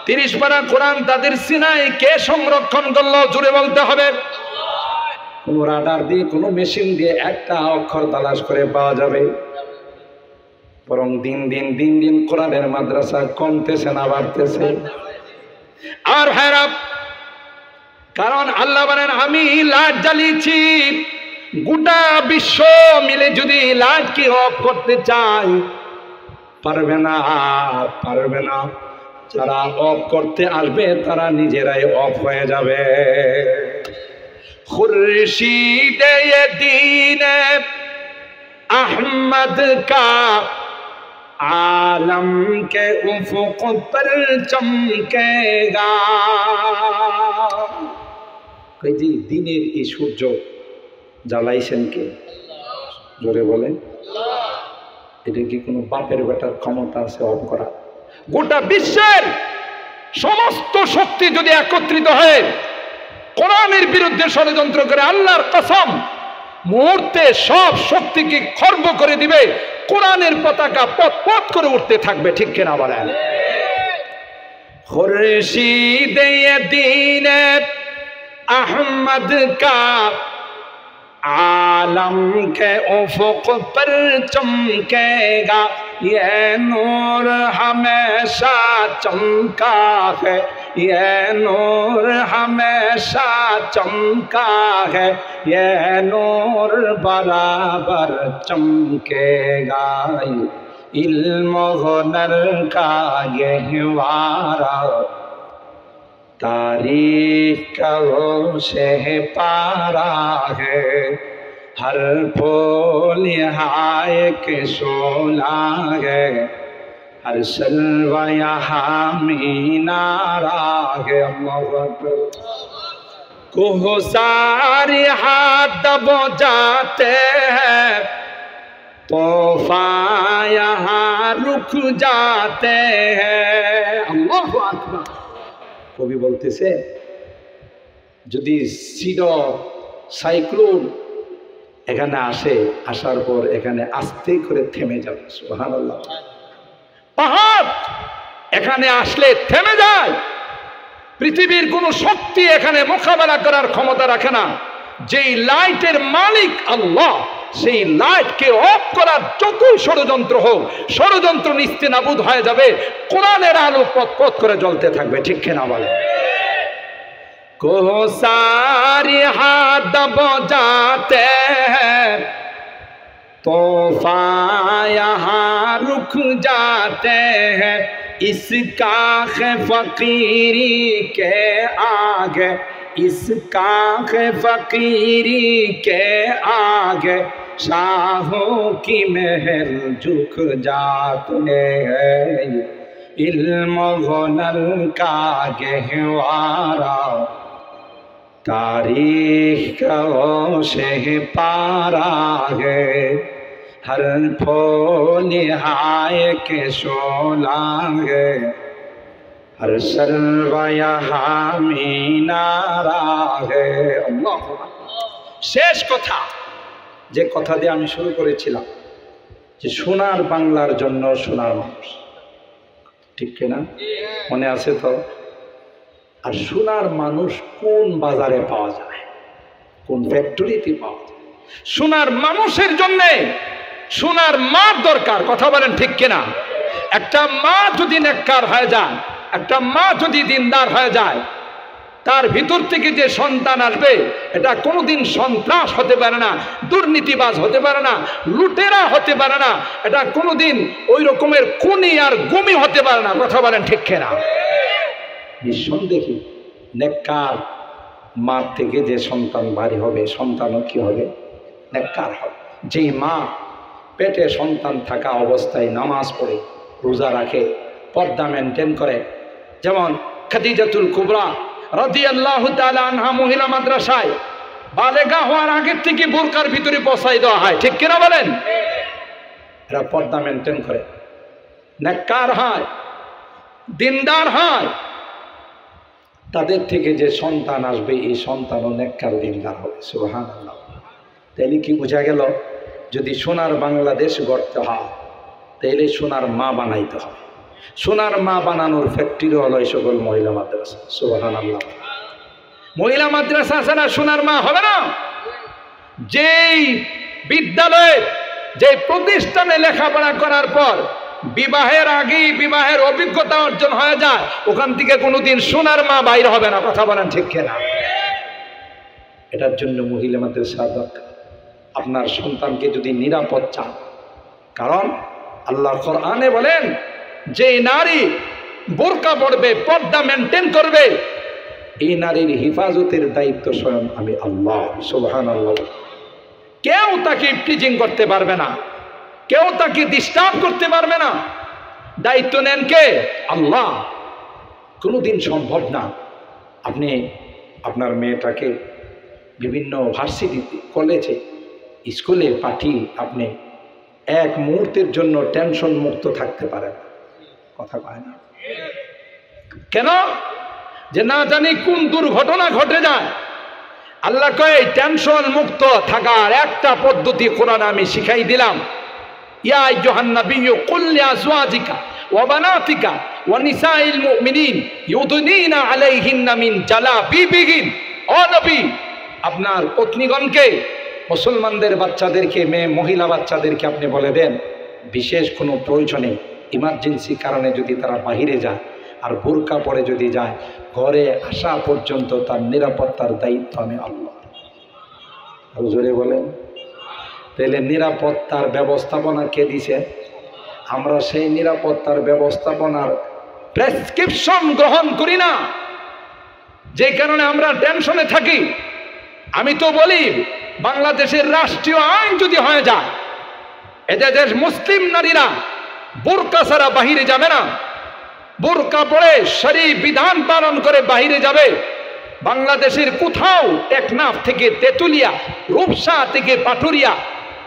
30 পারা কোরআন তাদের সিনায় কে সংরক্ষণ করলো? জুড়ে বলতে হবে। কোনো রাডার দিয়ে, কোনো মেশিন দিয়ে একটা অক্ষর তালাশ করে পাওয়া যাবে? বরং দিন দিন কোরআনের মাদ্রাসা কমতেছে না বাড়তেছে? আর ভাইরা, কারণ আল্লাহ বলেন আমি লাইট জ্বালিয়েছি, গোটা বিশ্ব মিলে যদি লাইটকে অফ করতে চায় পারবে না, পারবে না। যারা অফ করতে আসবে তারা নিজেরাই অফ হয়ে যাবে। খুরশিদে দ্বীন আহমদ কা आलम के उफुक पर चमकेगा। কই যে দিনের এই সূর্য জ্বালাইছেন কে? জোরে বলেন। এটা কি কোনো বাপের বেটার ক্ষমতা আছে অফ করা? গোটা বিশ্বের সমস্ত শক্তি যদি একত্রিত হয় কোরআনের বিরুদ্ধে ষড়যন্ত্র করে, আল্লাহর কসম মুহূর্তে সব শক্তিকে খর্ব করে দিবে, কোরআনের পতাকা পথ পথ করে উঠতে থাকবে। ঠিক কিনা বলেন? খুরশিদে দ্বীন अहमद का आलम के उफुक पर चमकेगा, ये नूर हमेशा चमका है, ये नूर हमेशा चमका है, ये नूर बराबर चमकेगा। इल्म हुनर का गहवारा तारीख का से पारा है, हर फूल हाय के शोला है, हर शल्वा यहाँ मीनारा है। अल्लाहु अकबर। कोहसार हाथ दबो जाते हैं, तोहफा यहाँ रुक जाते हैं। अल्लाहु আকবার। কবি বলতেছে যদি সিডো সাইক্লোন এখানে আসে, আসার পর এখানে আস্তে করে থেমে যাবে। সুবহানাল্লাহ। পাহাড় এখানে আসলে থেমে যায়। পৃথিবীর কোনো শক্তি এখানে মোকাবেলা করার ক্ষমতা রাখে না। যেই লাইটের মালিক আল্লাহ, সেই লাইটকে অফ করার যতই ষড়যন্ত্র হোক, ষড়যন্ত্র নিস্তেনাবুদ হয়ে যাবে। কোরআনের আলো পথ পথ করে জ্বলতে থাকবে। ঠিক কিনা বলে? কোহসারি হাত দবো जाते हैं, तोहफा यहाँ रुक जाते हैं। इसका है फकीरी के आगे, इसका है फकीरी के आगे, शाहों की महल झुक जाते हैं। इल्म गुनल का गहवारा, तारीख का शह पारा है। हर फूल हाय के शोला है, हर शल्वा यहाँ मीनारा है। अल्लाह। শেষ কথা, যে কথা দিয়ে আমি শুরু করেছিলাম, যে সোনার বাংলার জন্য সোনার মানুষ। ঠিক কিনা? মনে আছে তো? আর সোনার মানুষ কোন বাজারে পাওয়া যায়, কোন ফ্যাক্টরিতে পাওয়া যায়? সোনার মানুষের জন্য সোনার মার দরকার। কথা বলেন ঠিক কিনা? একটা মা যদি নেককার হয়ে যায়, একটা মা যদি দিনদার হয়ে যায়, তার ভিতর থেকে যে সন্তান আসবে, এটা কোনোদিন সন্ত্রাস হতে পারে না, দুর্নীতিবাজ হতে পারে না, লুটেরা হতে পারে না, এটা কোনোদিন ওই রকমের খুনি আর গুমি হতে পারে না। কথা বলেন ঠিক কিনা? নিঃসন্দেহে নেককার মা থেকে যে সন্তান বাড়ি হবে, সন্তানও কি হবে? নেককার হবে। যেই মা পেটে সন্তান থাকা অবস্থায় নামাজ পড়ে, রোজা রাখে, পর্দা মেনটেন করে, যেমন খাদিজাতুল কুবরা রাদিয়াল্লাহু তাআলা আনহা মহিলা মাদ্রাসায় বালেগা হওয়ার আগের থেকে বোরকার ভিতরে পৌঁছাই দেওয়া হয়। ঠিক কিনা বলেন? এরা পর্দা মেনটেন করে, নেককার হয়, দিনদার হয়। তাদের থেকে যে সন্তান আসবে, এই সন্তানও নেককার দিনদার হবে। সুবহানাল্লাহ। তাইলে কি বোঝা গেল? যদি সোনার বাংলাদেশ গড়তে হয়, তাইলে সোনার মা বানাইতে হবে। সোনার মা বানানোর ফ্যাক্টরি হলো এই সকল মহিলা মাদ্রাসা। সুবহানাল্লাহ। মহিলা মাদ্রাসা ছাড়া সোনার মা হবে না। যেই বিদ্যালয়ে, যে প্রতিষ্ঠানে লেখাপড়া করার পর বিবাহের আগেই বিবাহের অভিজ্ঞতা অর্জন হয়ে যায়, ওখান থেকে কোনোদিন সোনার মা বাইর হবে না। কথা বলেন ঠিক কিনা? এটার জন্য মহিলা মাদ্রাসা দরকার। আপনার সন্তানকে যদি নিরাপদ চান, কারণ আল্লাহ কোরআনে বলেন যে নারী বোরকা পরবে, পর্দা মেনটেন করবে, এই নারীর হেফাজতের দায়িত্ব স্বয়ং আমি আল্লাহ। সুবহানাল্লাহ। কেউ তাকে টিচিং করতে পারবে না, কেউ তাকে ডিস্টার্ব করতে পারবে না। দায়িত্ব নেন কে? আল্লাহ। কোনোদিন সম্ভব না আপনি আপনার মেয়েটাকে বিভিন্ন ভার্সিটিতে, কলেজে, স্কুলে পাঠিয়ে আপনি এক মুহূর্তের জন্য টেনশন মুক্ত থাকতে পারেন। কথা কয় না কেন? যে না জানি কোন দুর্ঘটনা ঘটে যায়। আল্লাহ কয় টেনশন মুক্ত থাকার একটা পদ্ধতি কোরআনে আমি শিখাই দিলাম। ইয়া আইয়ুহান নাবিয়্যু কুল লিআজওয়াজিকা ওয়া বানাতিকা ওয়া নিসাইল মুমিনিন ইউদনিনা আলাইহিন্না মিন জালাবিবিহিন। ও নবী, আপনার পত্নীগণকে, মুসলমানদের বাচ্চাদেরকে, মহিলা বাচ্চাদেরকে আপনি বলে দেন, বিশেষ কোনো প্রয়োজনে, ইমার্জেন্সি কারণে যদি তারা বাহিরে যায় আর বোরকা পরে যদি যায়, ঘরে আসা পর্যন্ত তার নিরাপত্তার দায়িত্ব আমি আল্লাহ। জোরে বলেন। তাহলে নিরাপত্তার ব্যবস্থাপনা কে দিছে? আমরা সেই নিরাপত্তার ব্যবস্থাপনার প্রেসক্রিপশন গ্রহণ করি না, যে কারণে আমরা টেনশনে থাকি। আমি তো বলি, বাংলাদেশের রাষ্ট্রীয় আইন যদি হয়ে যায়, এদের মুসলিম নারীরা বোরকা ছাড়া বাহিরে যাবে না, বোরকা পরে শরীয়ত বিধান পালন করে বাহিরে যাবে। বাংলাদেশের কোথাও টেকনাফ থেকে তেতুলিয়া, রূপসা থেকে পাটুরিয়া,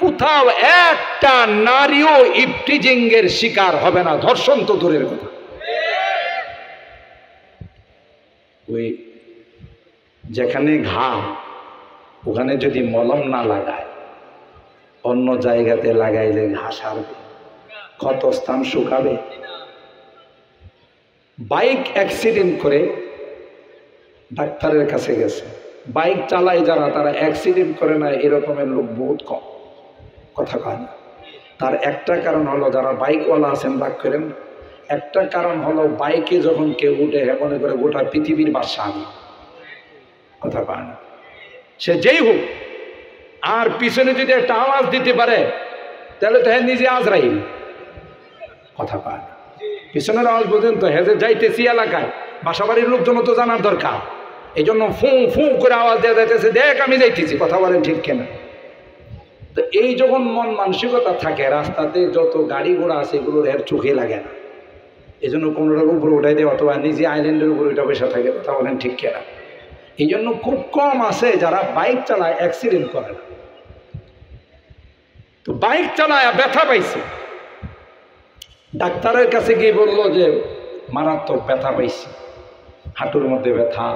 কোথাও একটা নারীও ইফটিজিংয়ের শিকার হবে না, ধর্ষণ তো দূরের কথা। ওই যেখানে ঘা ওখানে যদি মলম না লাগায়, অন্য জায়গাতে লাগাইলে ঘা সারবে, ক্ষত স্থান শুকাবে। বাইক অ্যাক্সিডেন্ট করে ডাক্তারের কাছে গেছে, বাইক চালায় যারা তারা অ্যাক্সিডেন্ট করে না এরকমের লোক বহুত কম, কথা কয় না। তার একটা কারণ হলো, যারা বাইকওয়ালা আছেন রাগ করেন, একটা কারণ হলো বাইকে যখন কেউ উঠে মনে করে গোটা পৃথিবীর বাদশা আমি, কথা কয় না। সে যেই হোক, আর পিছনে যদি একটা আওয়াজ দিতে পারে তাহলে তো হ্যাঁ নিজে আজরাইল, কথা কয় না। পিছনের আওয়াজ বোঝেন তো, হ্যাঁ যে যাইতেছি এলাকায়, বাসা বাড়ির লোকজন তো জানার দরকার, এই জন্য ফু ফু করে আওয়াজ দেওয়া যাইতেছে, দেখ আমি যাইতেছি, কথা বলেন ঠিক কেনা। তো এই যখন মন মানসিকতা থাকে, রাস্তাতে যত গাড়ি ঘোড়া আছে এগুলোর এর চোখে লাগে না, এই জন্য কোনোটার উপরে উঠাই দেয়, অথবা নিজে আইল্যান্ডের উপরে ওইটা বসে থাকে, কথা বলেন ঠিক কেনা। এই জন্য খুব কম আছে যারা বাইক চালায় অ্যাক্সিডেন্ট করে না। তো বাইক চালায় ব্যথা পাইছে, ডাক্তারের কাছে গিয়ে বললো যে মারাত্মক ব্যথা পাইছি, হাঁটুর মধ্যে ব্যথা,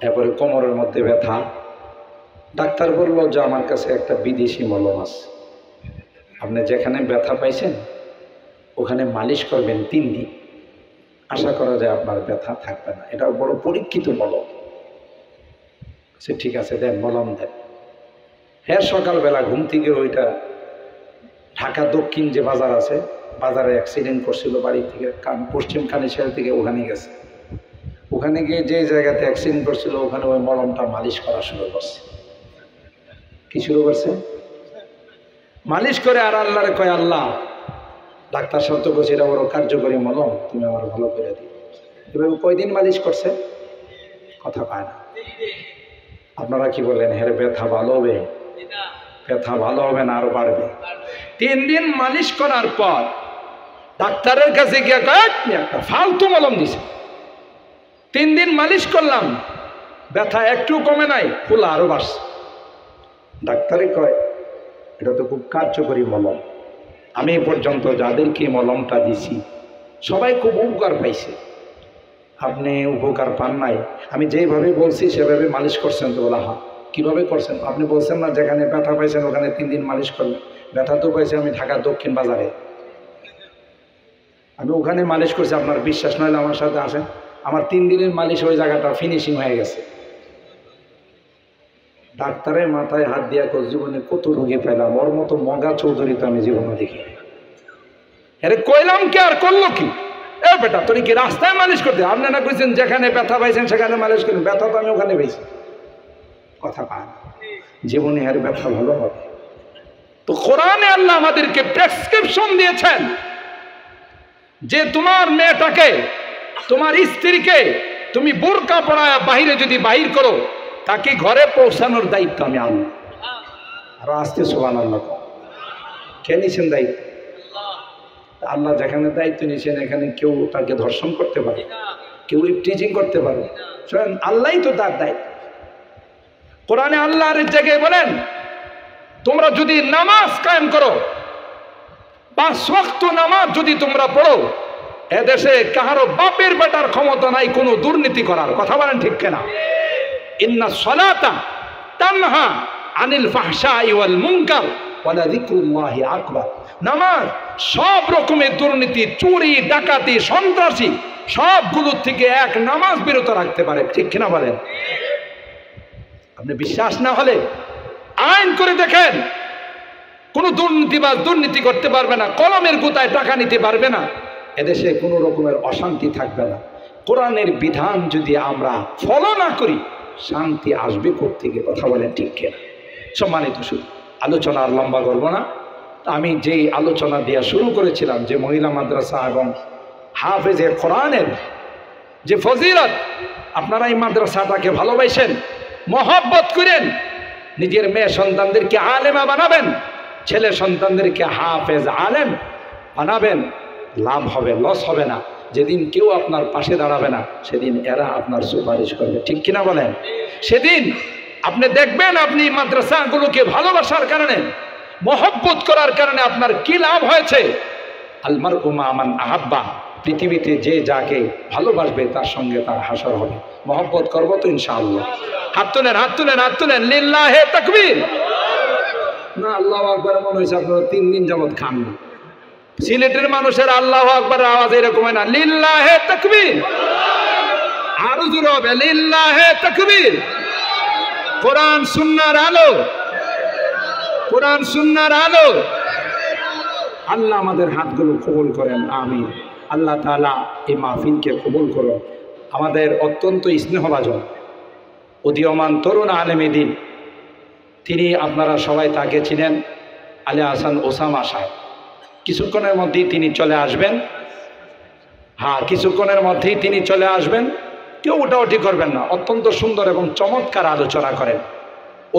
এরপরে কোমরের মধ্যে ব্যথা। ডাক্তার বললো যে আমার কাছে একটা বিদেশি মলম আছে, আপনি যেখানে ব্যথা পাইছেন ওখানে মালিশ করবেন 3 দিন, আশা করা যায় আপনার ব্যথা থাকবে না। এটা বড় পরীক্ষিত মলম। সে ঠিক আছে, দেন মলম দেন। হ্যাঁ, সকালবেলা ঘুম থেকে ওইটা ঢাকা দক্ষিণ যে বাজার আছে, বাজারে অ্যাক্সিডেন্ট করছিল, বাড়ি থেকে পশ্চিম কানিশাল থেকে ওখানে গেছে। ওখানে গিয়ে যে জায়গাতে অ্যাক্সিডেন্ট করছিল ওখানে ওই মলমটা মালিশ করা শুরু করছে। কি শুরু করছে? মালিশ করে। আর আল্লাহরে কয়, আল্লাহ ডাক্তার সাহেব তো বলছে এটা বড় কার্যকরী মলম, তুমি আমার ভালো করে দিও। এভাবে কয়দিন মালিশ করছে, কথা পায় না। আপনারা কি বলেন, হ্যাঁ ব্যথা ভালো হবে? ব্যথা ভালো হবে না, আরো বাড়বে। 3 দিন মালিশ করার পর ডাক্তারের কাছে গিয়ে একটা ফালতু মলম দিছে। 3 দিন মালিশ করলাম, ব্যথা একটু কমে নাই, ফুলা আরো বাড়ছে। ডাক্তারে কয় এটা তো খুব কার্যকরী মলম, আমি এ পর্যন্ত যাদেরকে মলমটা দিছি সবাই খুব উপকার পাইছে, আপনি উপকার পান নাই। আমি যেভাবে বলছি সেভাবে মালিশ করছেন তো? বলা হ্যাঁ। কীভাবে করছেন? আপনি বলছেন না যেখানে ব্যথা পাইছেন ওখানে 3 দিন মালিশ করবেন। ব্যথা তো পাইছে আমি ঢাকা দক্ষিণ বাজারে, আমি ওখানে মালিশ করছি। আপনার বিশ্বাস নইলে আমার সাথে আসেন, আমার 3 দিনের মালিশ ওই জায়গাটা ফিনিশিং হয়ে গেছে। ডাক্তারের মাথায় হাত দিয়া জীবনে কত রোগী পেলাম, ওর মতো মগা চৌধুরী তো আমি জীবনে দেখি। আরে কইলাম কি আর করলো কি? এ বেটা তোর কি রাস্তায় মালিশ করতে? আপনি না কইছেন যেখানে ব্যথা পাইছেন সেখানে মালিশ করেন, ব্যথা তো আমি ওখানে পেয়েছি, কথা পায়। জীবনে আর ব্যথা ভালো হবে? তো কোরআনে আল্লাহ আমাদেরকে প্রেসক্রিপশন দিয়েছেন যে তোমার মেয়েটাকে, তোমার স্ত্রীকে তুমি বোরকা পরায় বাহিরে যদি বাহির করো, তাকে ঘরে পৌঁছানোর দায়িত্ব আমি আল্লাহ। আর আজকে সুবহানাল্লাহ, কে নিছেন দায়িত্ব? আল্লাহ যেখানে দায়িত্ব নিয়েছেন এখানে কেউ তাকে ধর্ষণ করতে পারে, কেউ ইফটিজিং করতে পারে, আল্লাহই তো তার দায়িত্ব। কোরআনে আল্লাহ আরেক জায়গায় বলেন, তোমরা যদি নামাজ কায়েম করো, 5 ওয়াক্ত নামাজ যদি তোমরা পড়ো, এদেশে কাহারো বাপের বেটার ক্ষমতা নাই কোনো দুর্নীতি করার, কথা বলেন ঠিক কিনা? ইন্না সালাতা তানহা আনিল ফাহশাই ওয়াল মুনকার ওয়ালা যিকরুল্লাহি আকবার। নামাজ সব রকমের দুর্নীতি, চুরি, ডাকাতি, সন্ত্রাসী সবগুলোর থেকে এক নামাজ বিরত রাখতে পারে, ঠিক কিনা বলেন? আপনি বিশ্বাস না হলে আইন করে দেখেন, কোনো দুর্নীতিবাজ দুর্নীতি করতে পারবে না, কলমের গুতায় টাকা নিতে পারবে না, এদেশে কোনো রকমের অশান্তি থাকবে না। কোরআনের বিধান যদি আমরা ফলো না করি শান্তি আসবে কোত্থেকে, কথা বলেন ঠিক কিনা? সম্মানিত শুধু আলোচনা আর লম্বা করবো না। আমি যেই আলোচনা দেওয়া শুরু করেছিলাম যে মহিলা মাদ্রাসা এবং হাফেজে কোরআনের যে ফজিলত, আপনারা এই মাদ্রাসাটাকে ভালোবাসেন, মহব্বত করেন, নিজের মেয়ে সন্তানদেরকে আলেমা বানাবেন, ছেলে সন্তানদেরকে হাফেজ আলেম বানাবেন, লাভ হবে, লস হবে না। যেদিন কেউ আপনার পাশে দাঁড়াবে না, সেদিন এরা আপনার সুপারিশ করবে। ঠিক কিনা বলেন? সেদিন আপনি দেখবেন, আপনি মাদ্রাসাগুলোকে ভালোবাসার কারণে, মহব্বত করার কারণে আপনার কি লাভ হয়েছে। আলমারউ মা মান আহাব্বা, পৃথিবীতে যে যাকে ভালোবাসবে তার সঙ্গে তার হাসর হবে। মহব্বত করবো তো ইনশাআল্লাহ। হাত তুলেন, হাত তুলেন, হাত তুলেন। লিল্লাহে তাকবীর। না, আল্লাহু আকবার মনে হয়েছে আপনারা 3 দিন যাবত খান না। সিলেটের মানুষের আল্লাহু আকবারের আওয়াজ এরকম হয় না। লিল্লাহে তাকবীর। আরো জোরে হবে, লিল্লাহে তাকবীর। কোরআন সুন্নাহর আলো, কোরআন সুন্নাহর আলো। আল্লাহ আমাদের হাতগুলো কবুল করেন, আমিন। আল্লাহ তাআলা এই মাহফিলকে কবুল করুন। আমাদের অত্যন্ত স্নেহভাজন উদীয়মান তরুণ আলেমে দ্বীন, তিনি, আপনারা সবাই তাকে চিনেন, আলী হাসান ওসামা সাহেব। কিছুক্ষণের মধ্যেই তিনি চলে আসবেন। হ্যাঁ, কিছুক্ষণের মধ্যেই তিনি চলে আসবেন। কেউ উঠাউঠি করবেন না। অত্যন্ত সুন্দর এবং চমৎকার আলোচনা করেন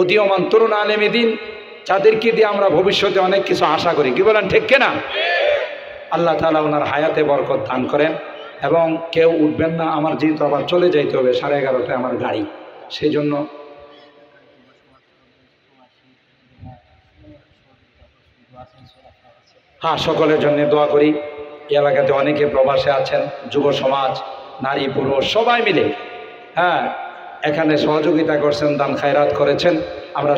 উদীয়মান তরুণ আলেমে দ্বীন, যাদেরকে দিয়ে আমরা ভবিষ্যতে অনেক কিছু আশা করি। কি বলেন, ঠিক কিনা? আল্লাহ তাআলা ওনার হায়াতে বরকত দান করেন। এবং কেউ উঠবেন না, আমার যেহেতু আবার চলে যাইতে হবে, 11:30টায় আমার গাড়ি, সেই জন্য। হ্যাঁ, সকলের জন্য দোয়া করি। এই এলাকাতে অনেকে প্রবাসে আছেন, যুব সমাজ, নারী পুরুষ সবাই মিলে, হ্যাঁ, এখানে সহযোগিতা করছেন, দান খায়রাত করেছেন। আমরা